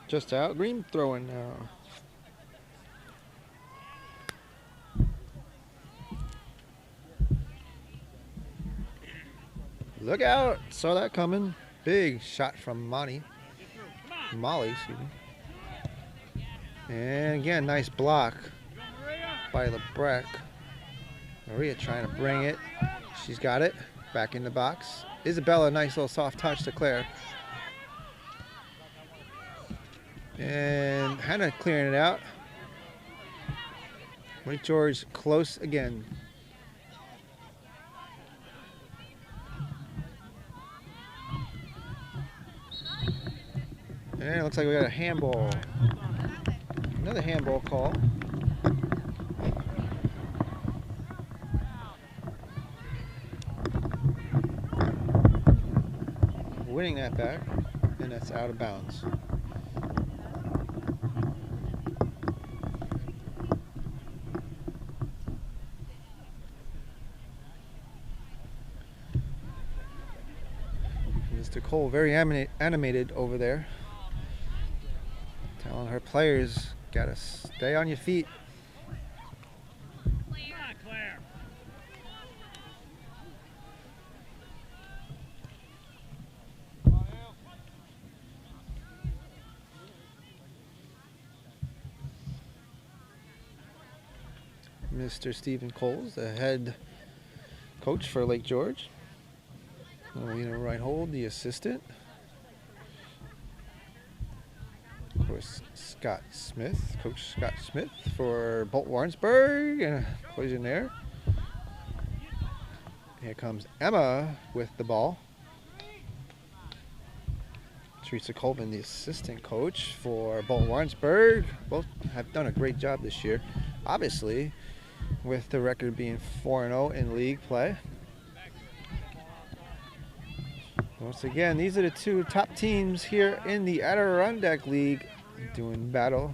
Just out. Green throwing now. Look out. Saw that coming. Big shot from Molly, excuse me. And again, nice block by LeBrecq. Maria trying to bring it. She's got it. Back in the box. Isabella, nice little soft touch to Claire. And Hannah clearing it out. Lake George close again. And it looks like we got a handball. Another handball call. Winning that back, and that's out of bounds. Mr. Cole very animated over there. Telling her players, gotta stay on your feet. Mr. Stephen Coles, the head coach for Lake George. Alina Reinhold, the assistant. Of course, Scott Smith, Coach Scott Smith for Bolton Warrensburg, and collision there. Here comes Emma with the ball. Teresa Colvin, the assistant coach for Bolton Warrensburg. Both have done a great job this year, obviously, with the record being 4-0 in league play. Once again, these are the two top teams here in the Adirondack League doing battle.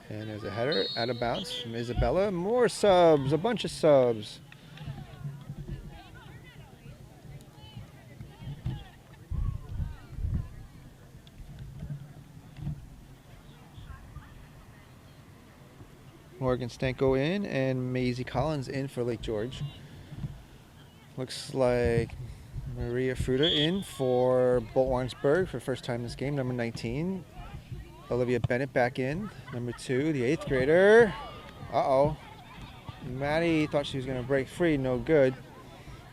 And there's a header out of bounds from Isabella. More subs, a bunch of subs. Morgan Stanko in and Maisie Collins in for Lake George. Looks like Maria Fruta in for Bolton Warrensburg for the first time this game, number 19. Olivia Bennett back in, number 2, the 8th grader. Uh-oh. Maddie thought she was going to break free, no good.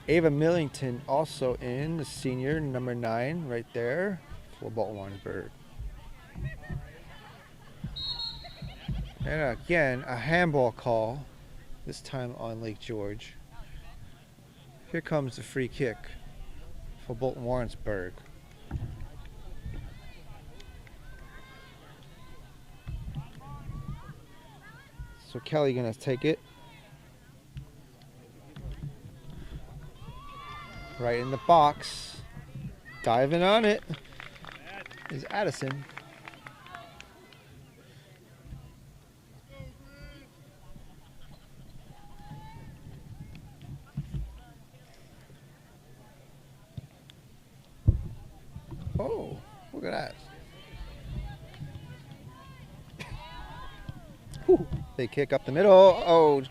Ava Millington also in, the senior, number 9, right there for Bolton Warrensburg. And again, a handball call, this time on Lake George. Here comes the free kick for Bolton Warrensburg. So Kelly gonna take it. Right in the box. Diving on it is Addison. Oh, look at that. Whew. They kick up the middle. Oh,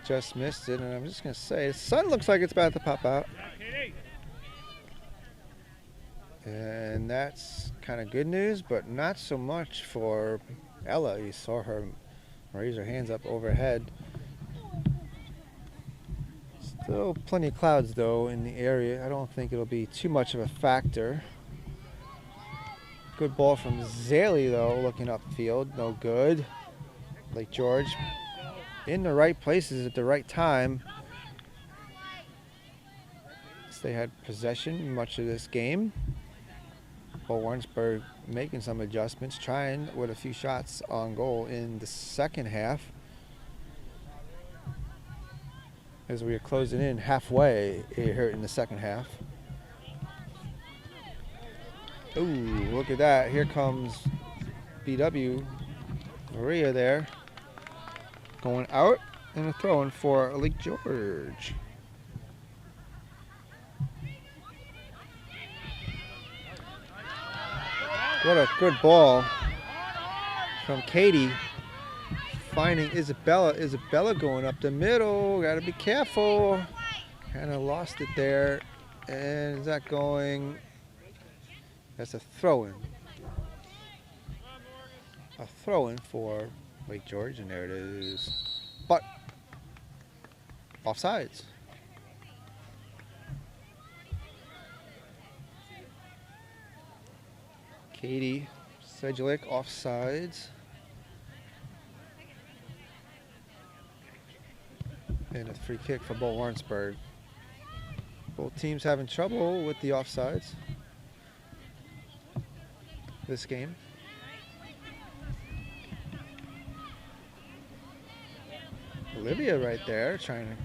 just missed it. And I'm just going to say, the sun looks like it's about to pop out. And that's kind of good news, but not so much for Ella. You saw her raise her hands up overhead. Still plenty of clouds though in the area. I don't think it'll be too much of a factor. Good ball from Zaley though, looking upfield, no good. Lake George in the right places at the right time. They had possession much of this game. Warrensburg making some adjustments, trying with a few shots on goal in the second half. As we are closing in halfway here in the second half. Ooh, look at that. Here comes BW. Maria there. Going out and a throw in for Lake George. What a good ball from Katie. Finding Isabella. Isabella going up the middle. Got to be careful. Kind of lost it there. And is that going? That's a throw-in. A throw-in for Lake George, and there it is. But offsides. Katie Sedgwick offsides. And a free kick for Warrensburg. Both teams having trouble with the offsides this game. Olivia right there trying to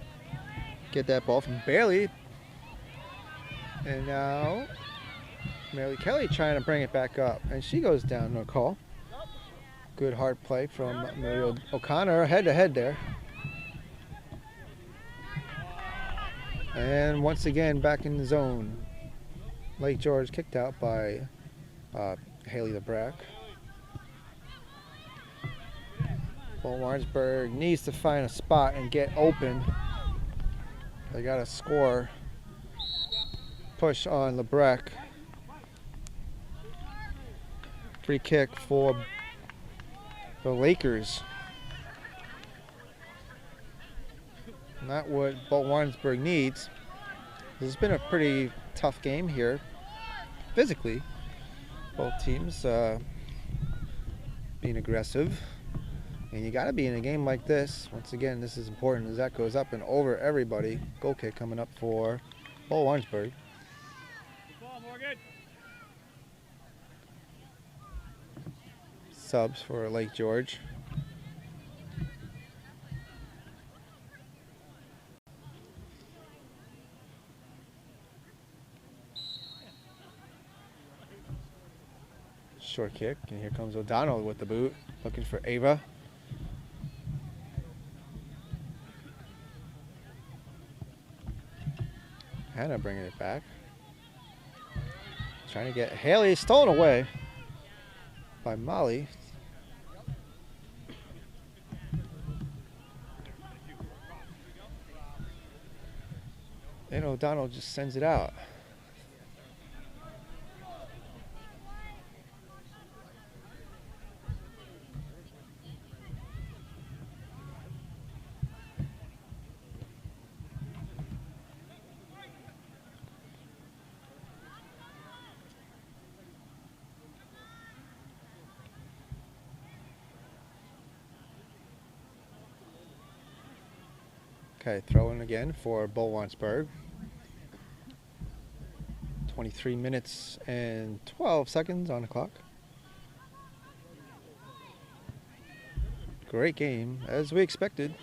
get that ball from Bailey. And now Mary Kelly trying to bring it back up. And she goes down, no call. Good hard play from Maria O'Connor, head to head there. And once again back in the zone. Lake George kicked out by Haley LeBrack. Warrensburg needs to find a spot and get open. They got to score. Push on LeBrack. Free kick for the Lakers. Not what Warrensburg needs. This has been a pretty tough game here, physically. Both teams being aggressive. And you got to be in a game like this. Once again, this is important as that goes up and over everybody. Goal kick coming up for Warrensburg. Subs for Lake George. Short kick, and here comes O'Donnell with the boot, looking for Ava. Hannah bringing it back. Trying to get Haley stolen away by Molly. And O'Donnell just sends it out. Okay, throw in again for Warrensburg. 23 minutes and 12 seconds on the clock. Great game, as we expected.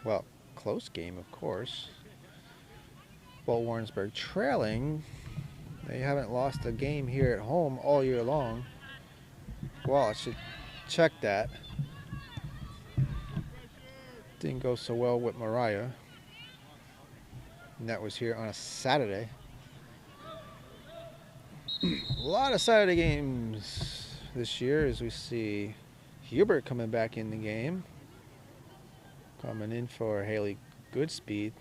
Well, close game, of course. Warrensburg trailing. They haven't lost a game here at home all year long. Well, I should check that. Didn't go so well with Mariah. And that was here on a Saturday. A lot of Saturday games this year as we see Hubert coming back in the game. Coming in for Haley Goodspeed.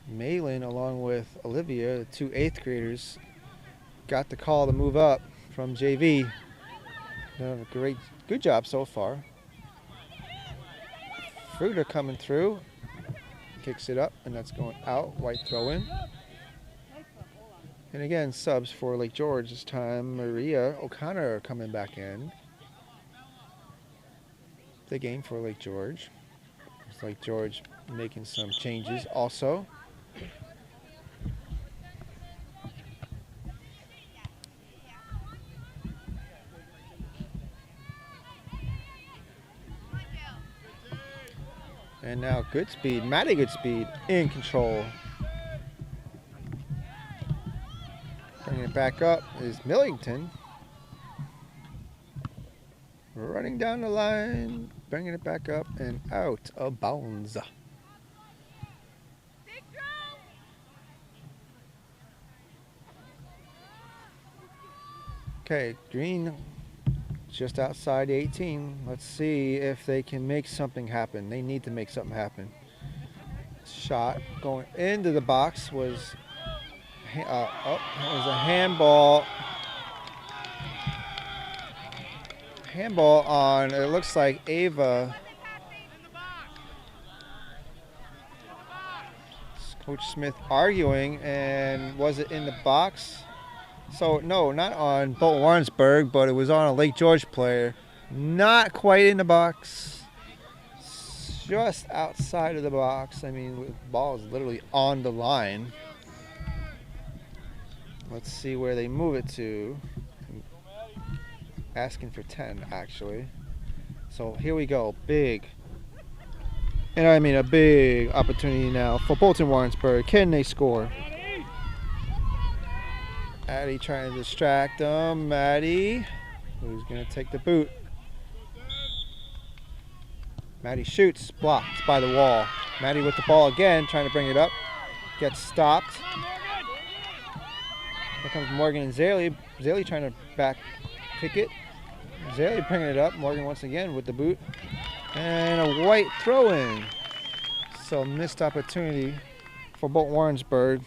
Malin along with Olivia, the two 8th graders, got the call to move up from JV. Done a good job so far. Fruiter coming through. Kicks it up, and that's going out. White throw in. And again, subs for Lake George this time. Maria O'Connor coming back in. The game for Lake George. It's Lake George making some changes also. And now Goodspeed, Maddie Goodspeed in control. Bringing it back up is Millington. Running down the line, bringing it back up and out of bounds. Okay, Green just outside 18. Let's see if they can make something happen. They need to make something happen. Shot going into the box was it was a handball. Handball on, it looks like Ava. Coach Smith arguing, and was it in the box? So no, not on Bolton Warrensburg, but it was on a Lake George player. Not quite in the box. Just outside of the box. I mean, the ball is literally on the line. Let's see where they move it to. Asking for 10, actually. So here we go. Big. And I mean a big opportunity now for Bolton Warrensburg. Can they score? Addie trying to distract them. Maddie, who's going to take the boot. Maddie shoots. Blocked by the wall. Maddie with the ball again, trying to bring it up. Gets stopped. Here comes Morgan and Zaley. Zaley trying to back kick it. Zaley bringing it up. Morgan once again with the boot. And a White throw-in. So missed opportunity for Bolton Warrensburg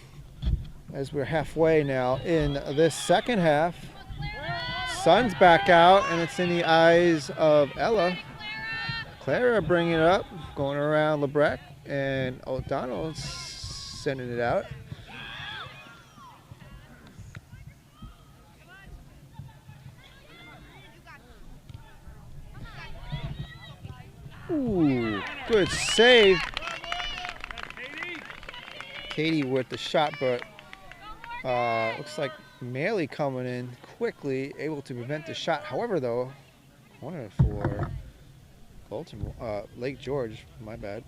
as we're halfway now in this second half. Sun's back out, and it's in the eyes of Ella. Clara bringing it up, going around Lebrecht, and O'Donnell sending it out. Ooh, good save. Katie with the shot, but looks like Maley coming in quickly, able to prevent the shot. However, though, corner for Bolton, Lake George, my bad.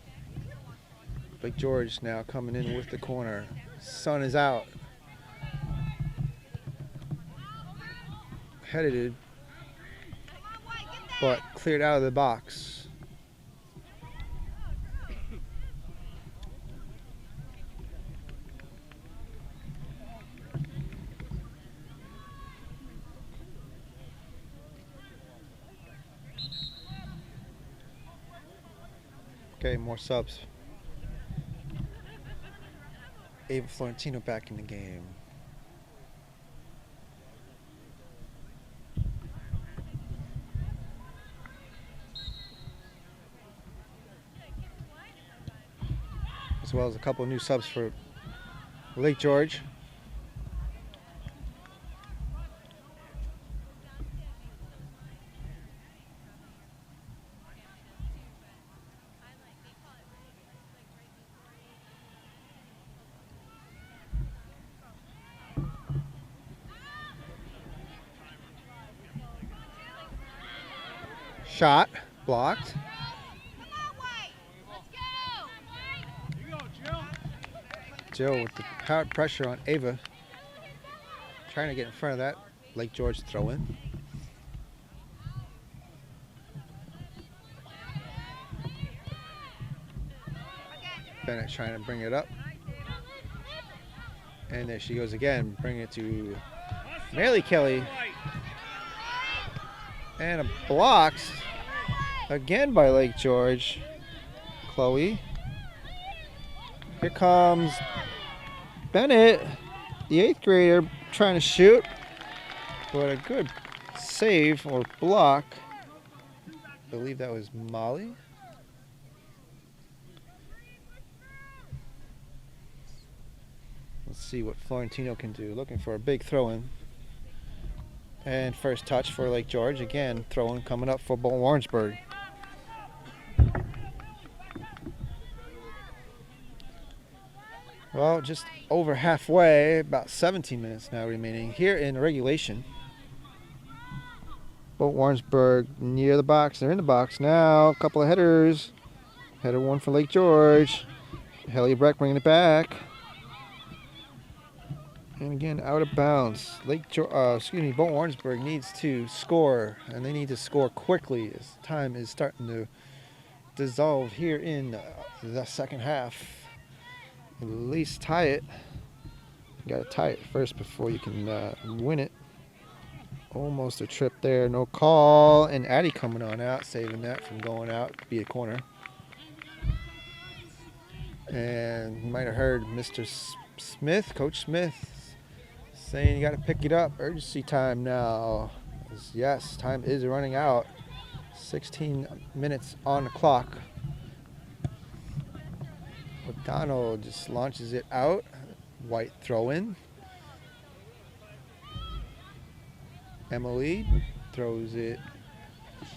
Lake George now coming in with the corner. Sun is out. Headed, but cleared out of the box. Okay, more subs. Ava Florentino back in the game. As well as a couple of new subs for Lake George. Shot blocked. Jill with the hard pressure on Ava. Trying to get in front of that. Lake George throw in. Bennett trying to bring it up. And there she goes again, bringing it to Maley Kelly. And a blocked again by Lake George. Chloe. Here comes Bennett, the 8th grader, trying to shoot. But a good save or block. I believe that was Molly. Let's see what Florentino can do. Looking for a big throw-in. And first touch for Lake George. Again, throw-in coming up for Bolton Warrensburg. Well, just over halfway, about 17 minutes now remaining here in regulation. Bolton Warrensburg near the box. They're in the box now. A couple of headers. Header one for Lake George. Helly Breck bringing it back. And again, out of bounds. Bolton Warrensburg needs to score, and they need to score quickly as time is starting to dissolve here in the second half. At least tie it. You got to tie it first before you can win it. Almost a trip there, no call, and Addy coming on out, saving that from going out, be a corner. And you might have heard Mr. Smith, Coach Smith, saying you got to pick it up. Urgency time now. Yes, time is running out. 16 minutes on the clock. O'Donnell just launches it out. White throw in. Emily throws it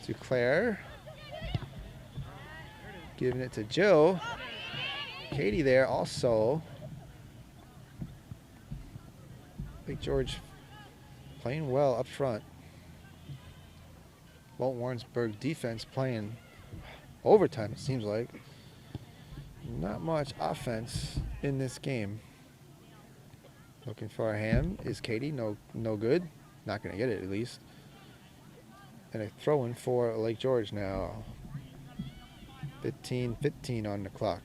to Claire. Giving it to Jill. Katie there also. Big George playing well up front. Bolton Warrensburg defense playing overtime, it seems like. Not much offense in this game. Looking for a hand is Katie. No good. Not going to get it, at least. And a throw-in for Lake George now. 15-15 on the clock.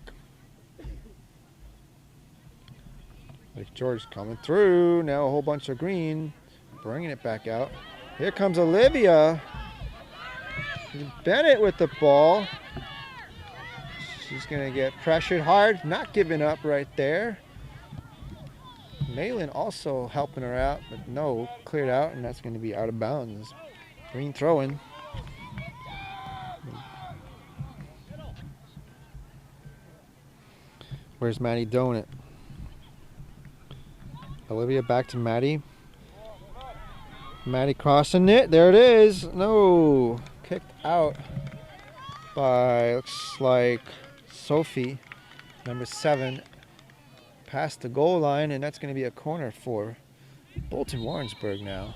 Lake George coming through. Now a whole bunch of green. Bringing it back out. Here comes Olivia. Bennett with the ball. She's going to get pressured hard. Not giving up right there. Malin also helping her out, but no, cleared out, and that's going to be out of bounds. Green throw-in. Where's Maddie doing it? Olivia back to Maddie. Maddie crossing it. There it is. No. Kicked out by, looks like, Sophie, number 7. Past the goal line, and that's going to be a corner for Bolton Warrensburg now.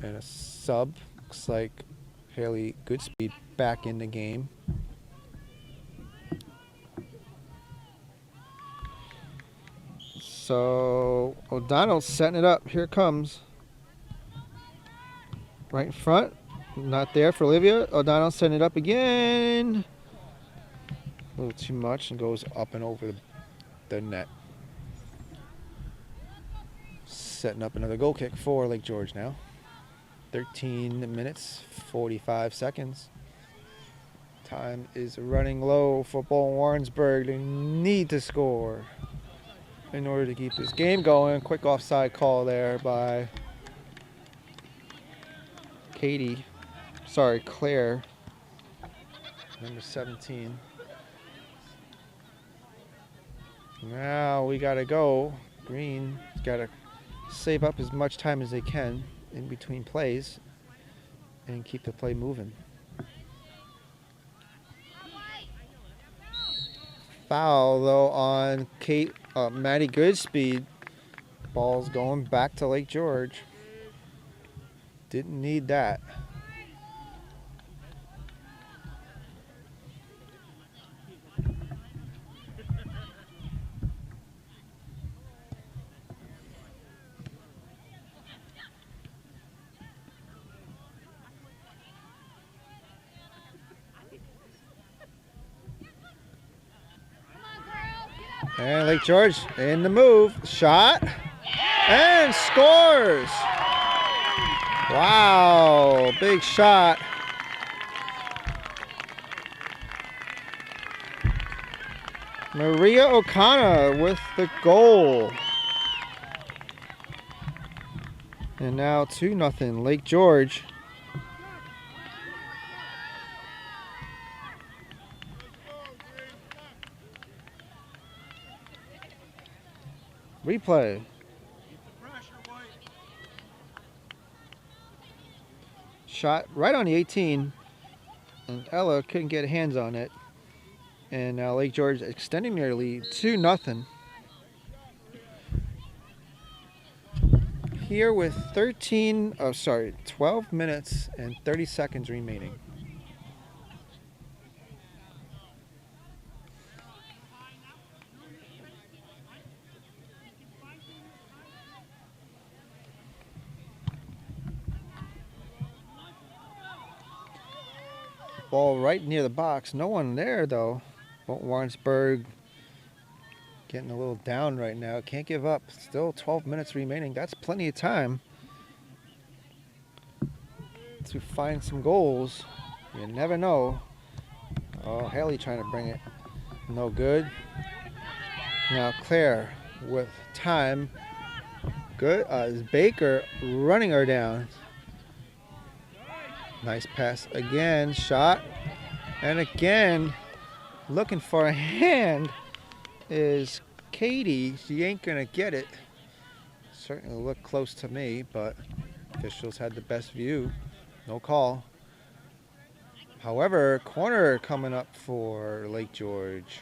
And a sub. Looks like Haley Goodspeed back in the game. So O'Donnell setting it up. Here it comes. Right in front. Not there for Olivia. O'Donnell setting it up again. A little too much and goes up and over the net. Setting up another goal kick for Lake George now. 13 minutes, 45 seconds. Time is running low for Bolton Warrensburg. They need to score in order to keep this game going. Quick offside call there by Claire, number 17. Now we gotta go. Green's gotta save up as much time as they can in between plays and keep the play moving. Foul though on Maddie Goodspeed. Ball's going back to Lake George. Didn't need that. And Lake George in the move. Shot. And scores. Wow. Big shot. Maria O'Connor with the goal. And now 2-0 Lake George. Replay. Shot right on the 18, and Ella couldn't get hands on it. And now Lake George extending their lead 2-0. Here with 12 minutes and 30 seconds remaining. Ball right near the box. No one there though. Warrensburg getting a little down right now. Can't give up. Still 12 minutes remaining. That's plenty of time to find some goals. You never know. Oh, Haley trying to bring it. No good. Now Claire with time. Good. Is Baker running her down. Nice pass again. Shot. And again, looking for a hand is Katie. She ain't going to get it. Certainly looked close to me, but officials had the best view. No call. However, corner coming up for Lake George.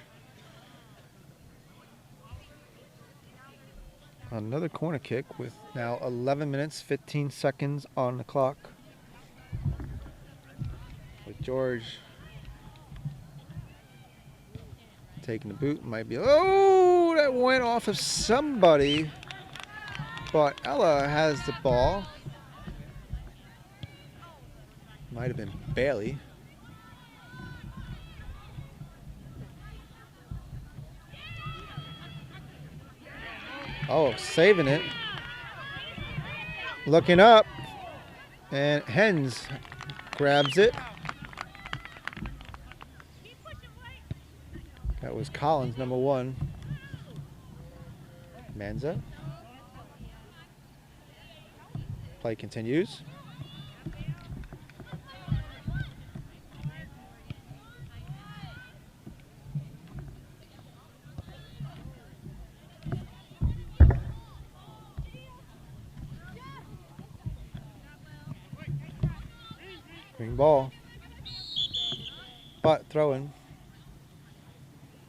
Another corner kick with now 11 minutes, 15 seconds on the clock. Lake George taking the boot. Might be, oh, that went off of somebody. But Ella has the ball. Might have been Bailey. Oh, saving it. Looking up. And Hens grabs it. That was Collins, number 1. Manza. Play continues. Green ball. But throwing.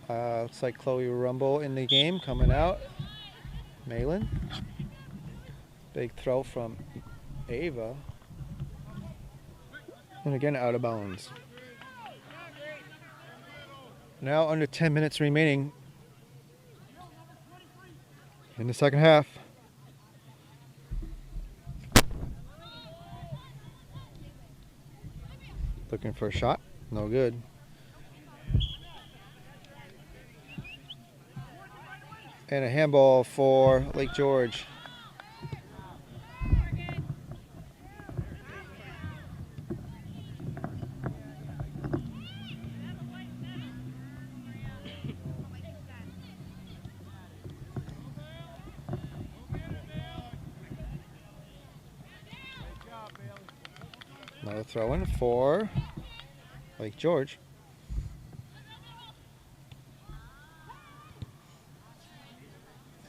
Looks like Chloe Rumble in the game coming out. Malin. Big throw from Ava. And again out of bounds. Now under 10 minutes remaining in the second half. Looking for a shot. No good. And a handball for Lake George. Another throw in for Lake George.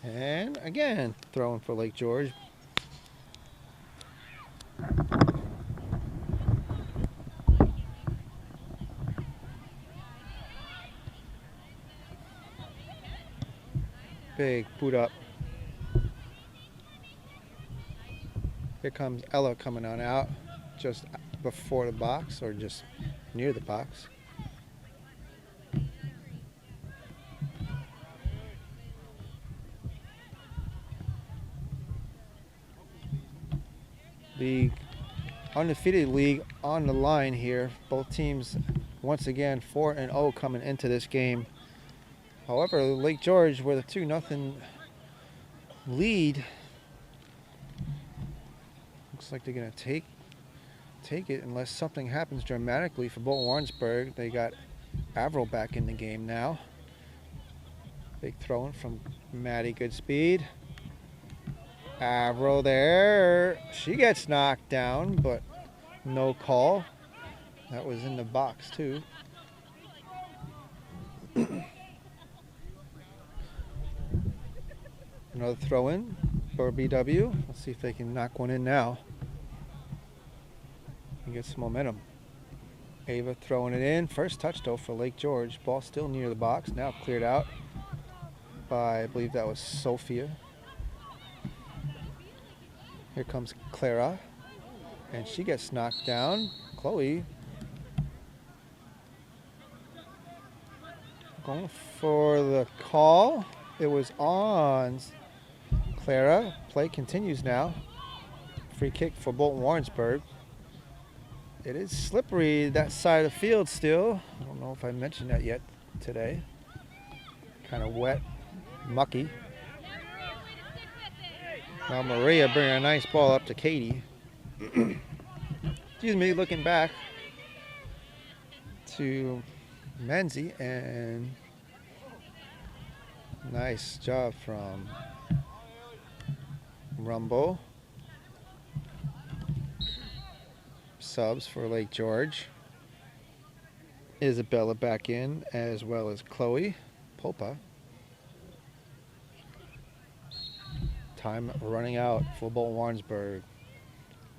And again, throwing for Lake George. Big boot up. Here comes Ella coming on out just before the box or just near the box. The undefeated league on the line here. Both teams once again 4-0 coming into this game. However, Lake George with a 2-0 lead. Looks like they're gonna take it unless something happens dramatically for Bolton Warrensburg. They got Avril back in the game now. Big throw-in from Maddie, good speed. Averill there. She gets knocked down, but no call. That was in the box too. Another throw in for BW. Let's see if they can knock one in now and get some momentum. Ava throwing it in. First touch though for Lake George. Ball still near the box. Now cleared out by, I believe that was Sophia. Here comes Clara. And she gets knocked down. Chloe going for the call. It was on Clara. Play continues now. Free kick for Bolton Warrensburg. It is slippery that side of the field still. I don't know if I mentioned that yet today. Kind of wet, mucky. Now Maria bringing a nice ball up to Katie. Excuse me, looking back to Menzie, and nice job from Rumble. Subs for Lake George. Isabella back in, as well as Chloe Popa. Time running out for Bolton Warrensburg.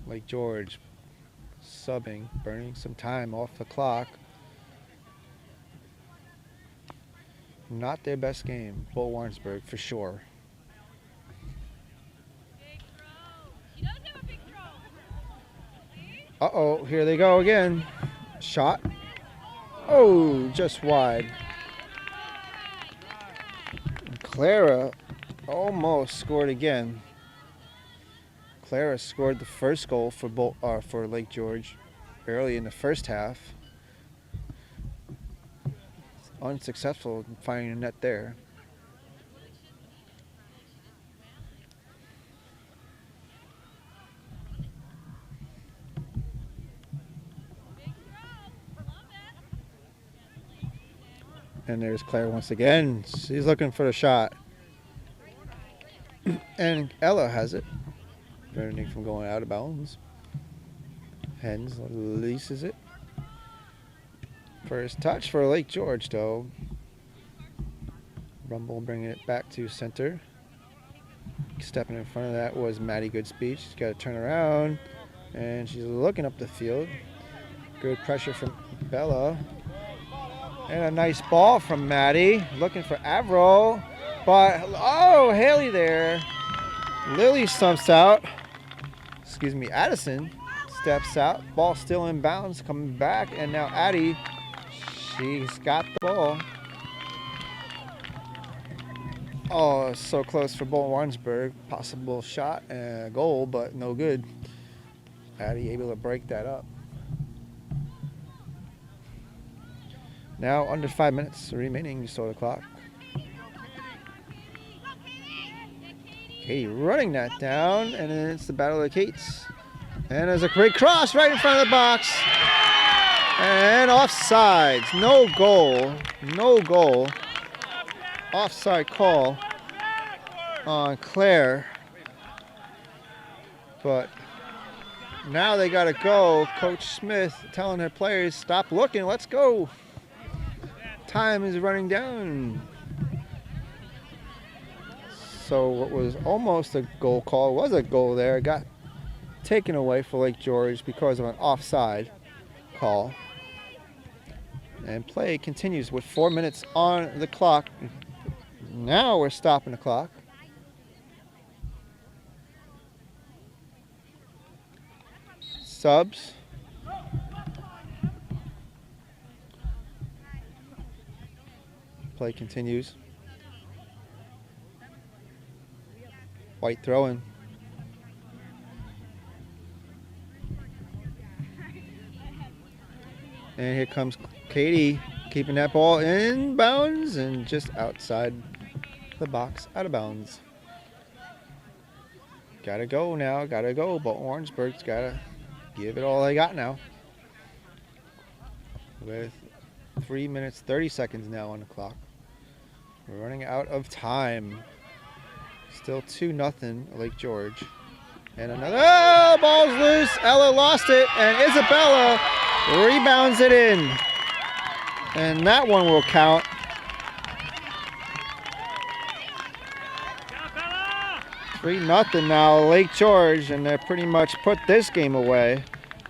Lake George subbing, burning some time off the clock. Not their best game, Bolton Warrensburg for sure. Uh-oh, here they go again. Shot. Oh, just wide. Clara almost scored again. Clara scored the first goal for Lake George early in the first half. Unsuccessful in finding a net there. And there's Claire once again. She's looking for the shot. And Ella has it. Preventing from going out of bounds. Hens releases it. First touch for Lake George, though. Rumble bringing it back to center. Stepping in front of that was Maddie Goodspeech. She's got to turn around. And she's looking up the field. Good pressure from Bella. And a nice ball from Maddie. Looking for Averill. But, oh, Haley there. Lily stumps out. Excuse me, Addison steps out. Ball still in bounds. Coming back. And now Addie, she's got the ball. Oh, so close for Bolton Warrensburg. Possible shot and a goal, but no good. Addie able to break that up. Now under 5 minutes remaining, you saw the clock. Katie running that down, and then it's the Battle of the Kates. And there's a great cross right in front of the box. And offsides. No goal. No goal. Offside call on Claire. But now they got to go. Coach Smith telling their players, stop looking, let's go. Time is running down. So what was almost a goal call was a goal there. It got taken away for Lake George because of an offside call. And play continues with 4 minutes on the clock. Now we're stopping the clock. Subs. Play continues. White throwing. And here comes Katie keeping that ball in bounds and just outside the box, out of bounds. Gotta go now, gotta go. Bolton Warrensburg's gotta give it all they got now. With 3 minutes, 30 seconds now on the clock. We're running out of time. Still 2-0 Lake George. And another, oh, ball's loose. Ella lost it, and Isabella rebounds it in. And that one will count. Three nothing now, Lake George, and they pretty much put this game away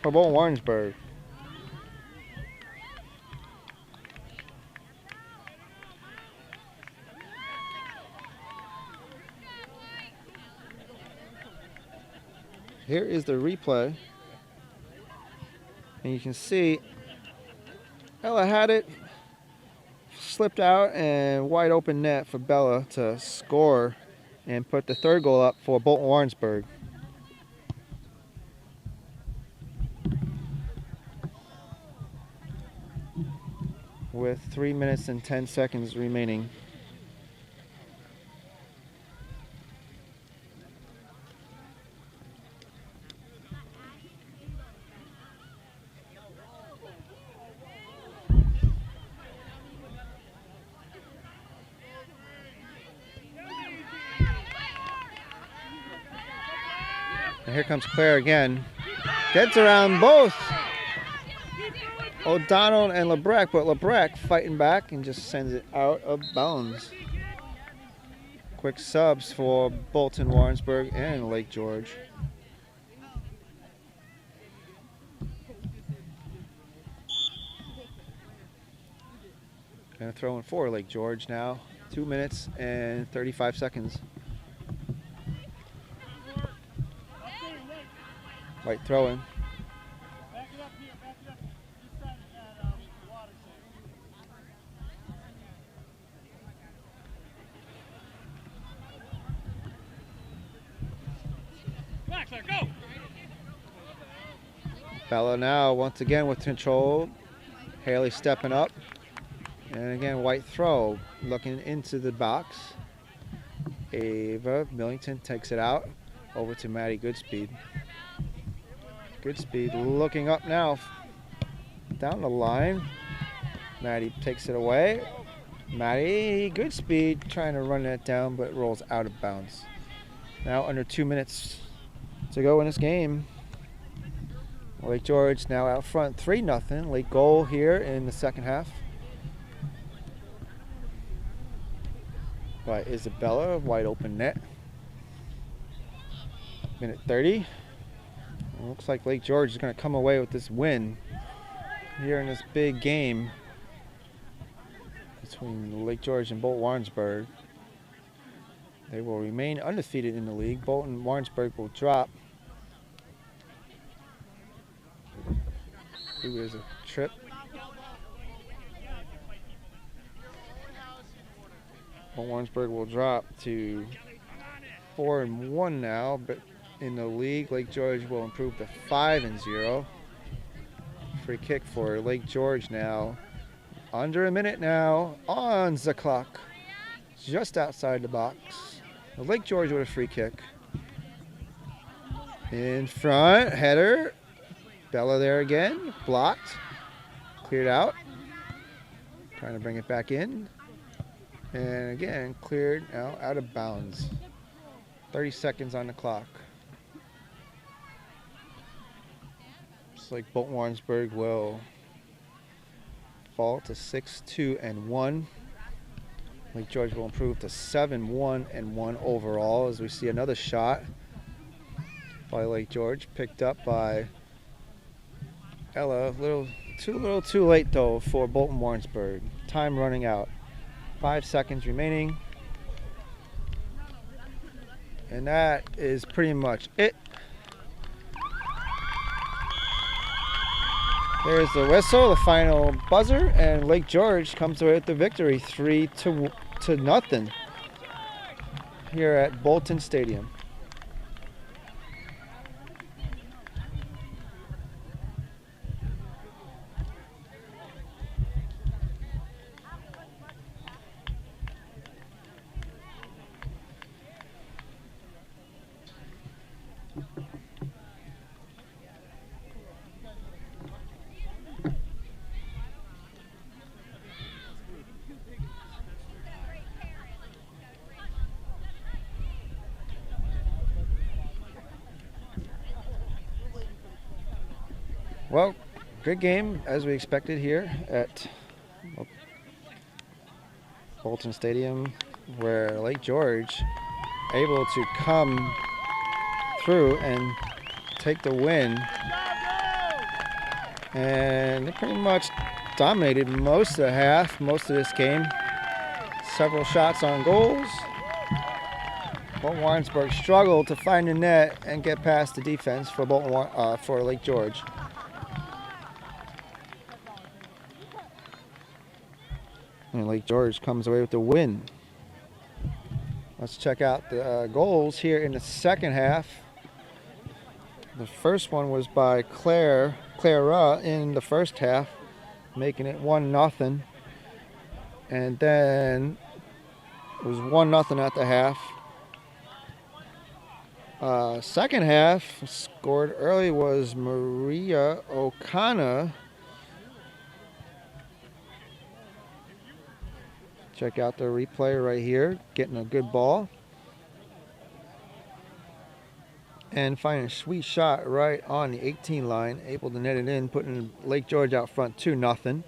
for Bolton Warrensburg. Here is the replay, and you can see Ella had it, slipped out, and wide open net for Bella to score and put the third goal up for Bolton Warrensburg. With 3 minutes and 10 seconds remaining. And here comes Claire again. Gets around both O'Donnell and Lebrecq, but Lebrecq fighting back and just sends it out of bounds. Quick subs for Bolton, Warrensburg, and Lake George. Gonna throw in for Lake George now. 2 minutes and 35 seconds. White throwing. Go. Bella now once again with control. Haley stepping up. And again, White throw. Looking into the box. Ava Millington takes it out. Over to Maddie Goodspeed. Goodspeed looking up now. Down the line. Maddie takes it away. Maddie Goodspeed trying to run that down, but rolls out of bounds. Now under 2 minutes to go in this game. Lake George now out front 3-0. Late goal here in the second half by Isabella, wide open net. Minute 30. It looks like Lake George is going to come away with this win here in this big game between Lake George and Bolton Warrensburg. They will remain undefeated in the league. Bolton Warrensburg will drop. Ooh, there's a trip. Bolton Warrensburg will drop to 4-1 now, but in the league, Lake George will improve to 5-0. Free kick for Lake George now. Under a minute now on the clock. Just outside the box. Lake George with a free kick. In front, header. Bella there again. Blocked. Cleared out. Trying to bring it back in. And again, cleared now out of bounds. 30 seconds on the clock. Looks like Bolton Warrensburg will fall to 6-2-1. Lake George will improve to 7-1-1 overall as we see another shot by Lake George, picked up by Ella. A little too late though for Bolton Warrensburg. Time running out. 5 seconds remaining. And that is pretty much it. There's the whistle, the final buzzer, and Lake George comes away with the victory, 3-0 here at Bolton Stadium. Well, good game as we expected here at Bolton Stadium, where Lake George able to come through and take the win. And they pretty much dominated most of the half, most of this game. Several shots on goals. Bolton Warrensburg struggled to find the net and get past the defense for for Lake George. And Lake George comes away with the win. Let's check out the goals here in the second half. The first one was by Clara in the first half, making it 1-0. And then it was 1-0 at the half. Second half, scored early was Maria O'Connor. Check out the replay right here, getting a good ball. And finding a sweet shot right on the 18 line, able to net it in, putting Lake George out front 2-0.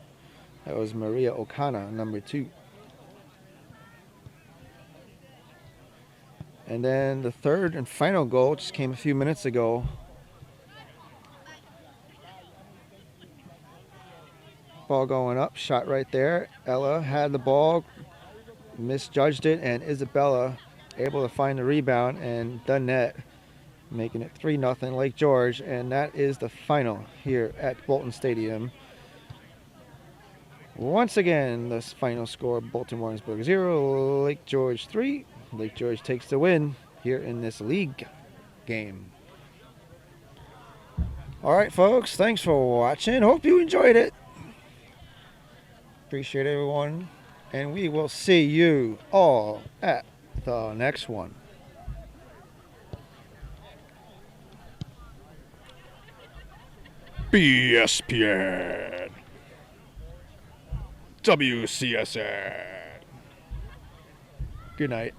That was Maria O'Connor, number 2. And then the third and final goal just came a few minutes ago. Ball going up, shot right there. Ella had the ball, misjudged it, and Isabella able to find the rebound and the net, making it 3-0 Lake George. And that is the final here at Bolton Stadium. Once again, the final score, Bolton Warrensburg 0, Lake George 3. Lake George takes the win here in this league game. All right, folks, thanks for watching. Hope you enjoyed it. Appreciate everyone, and we will see you all at the next one. BSPN. WCSN. Good night.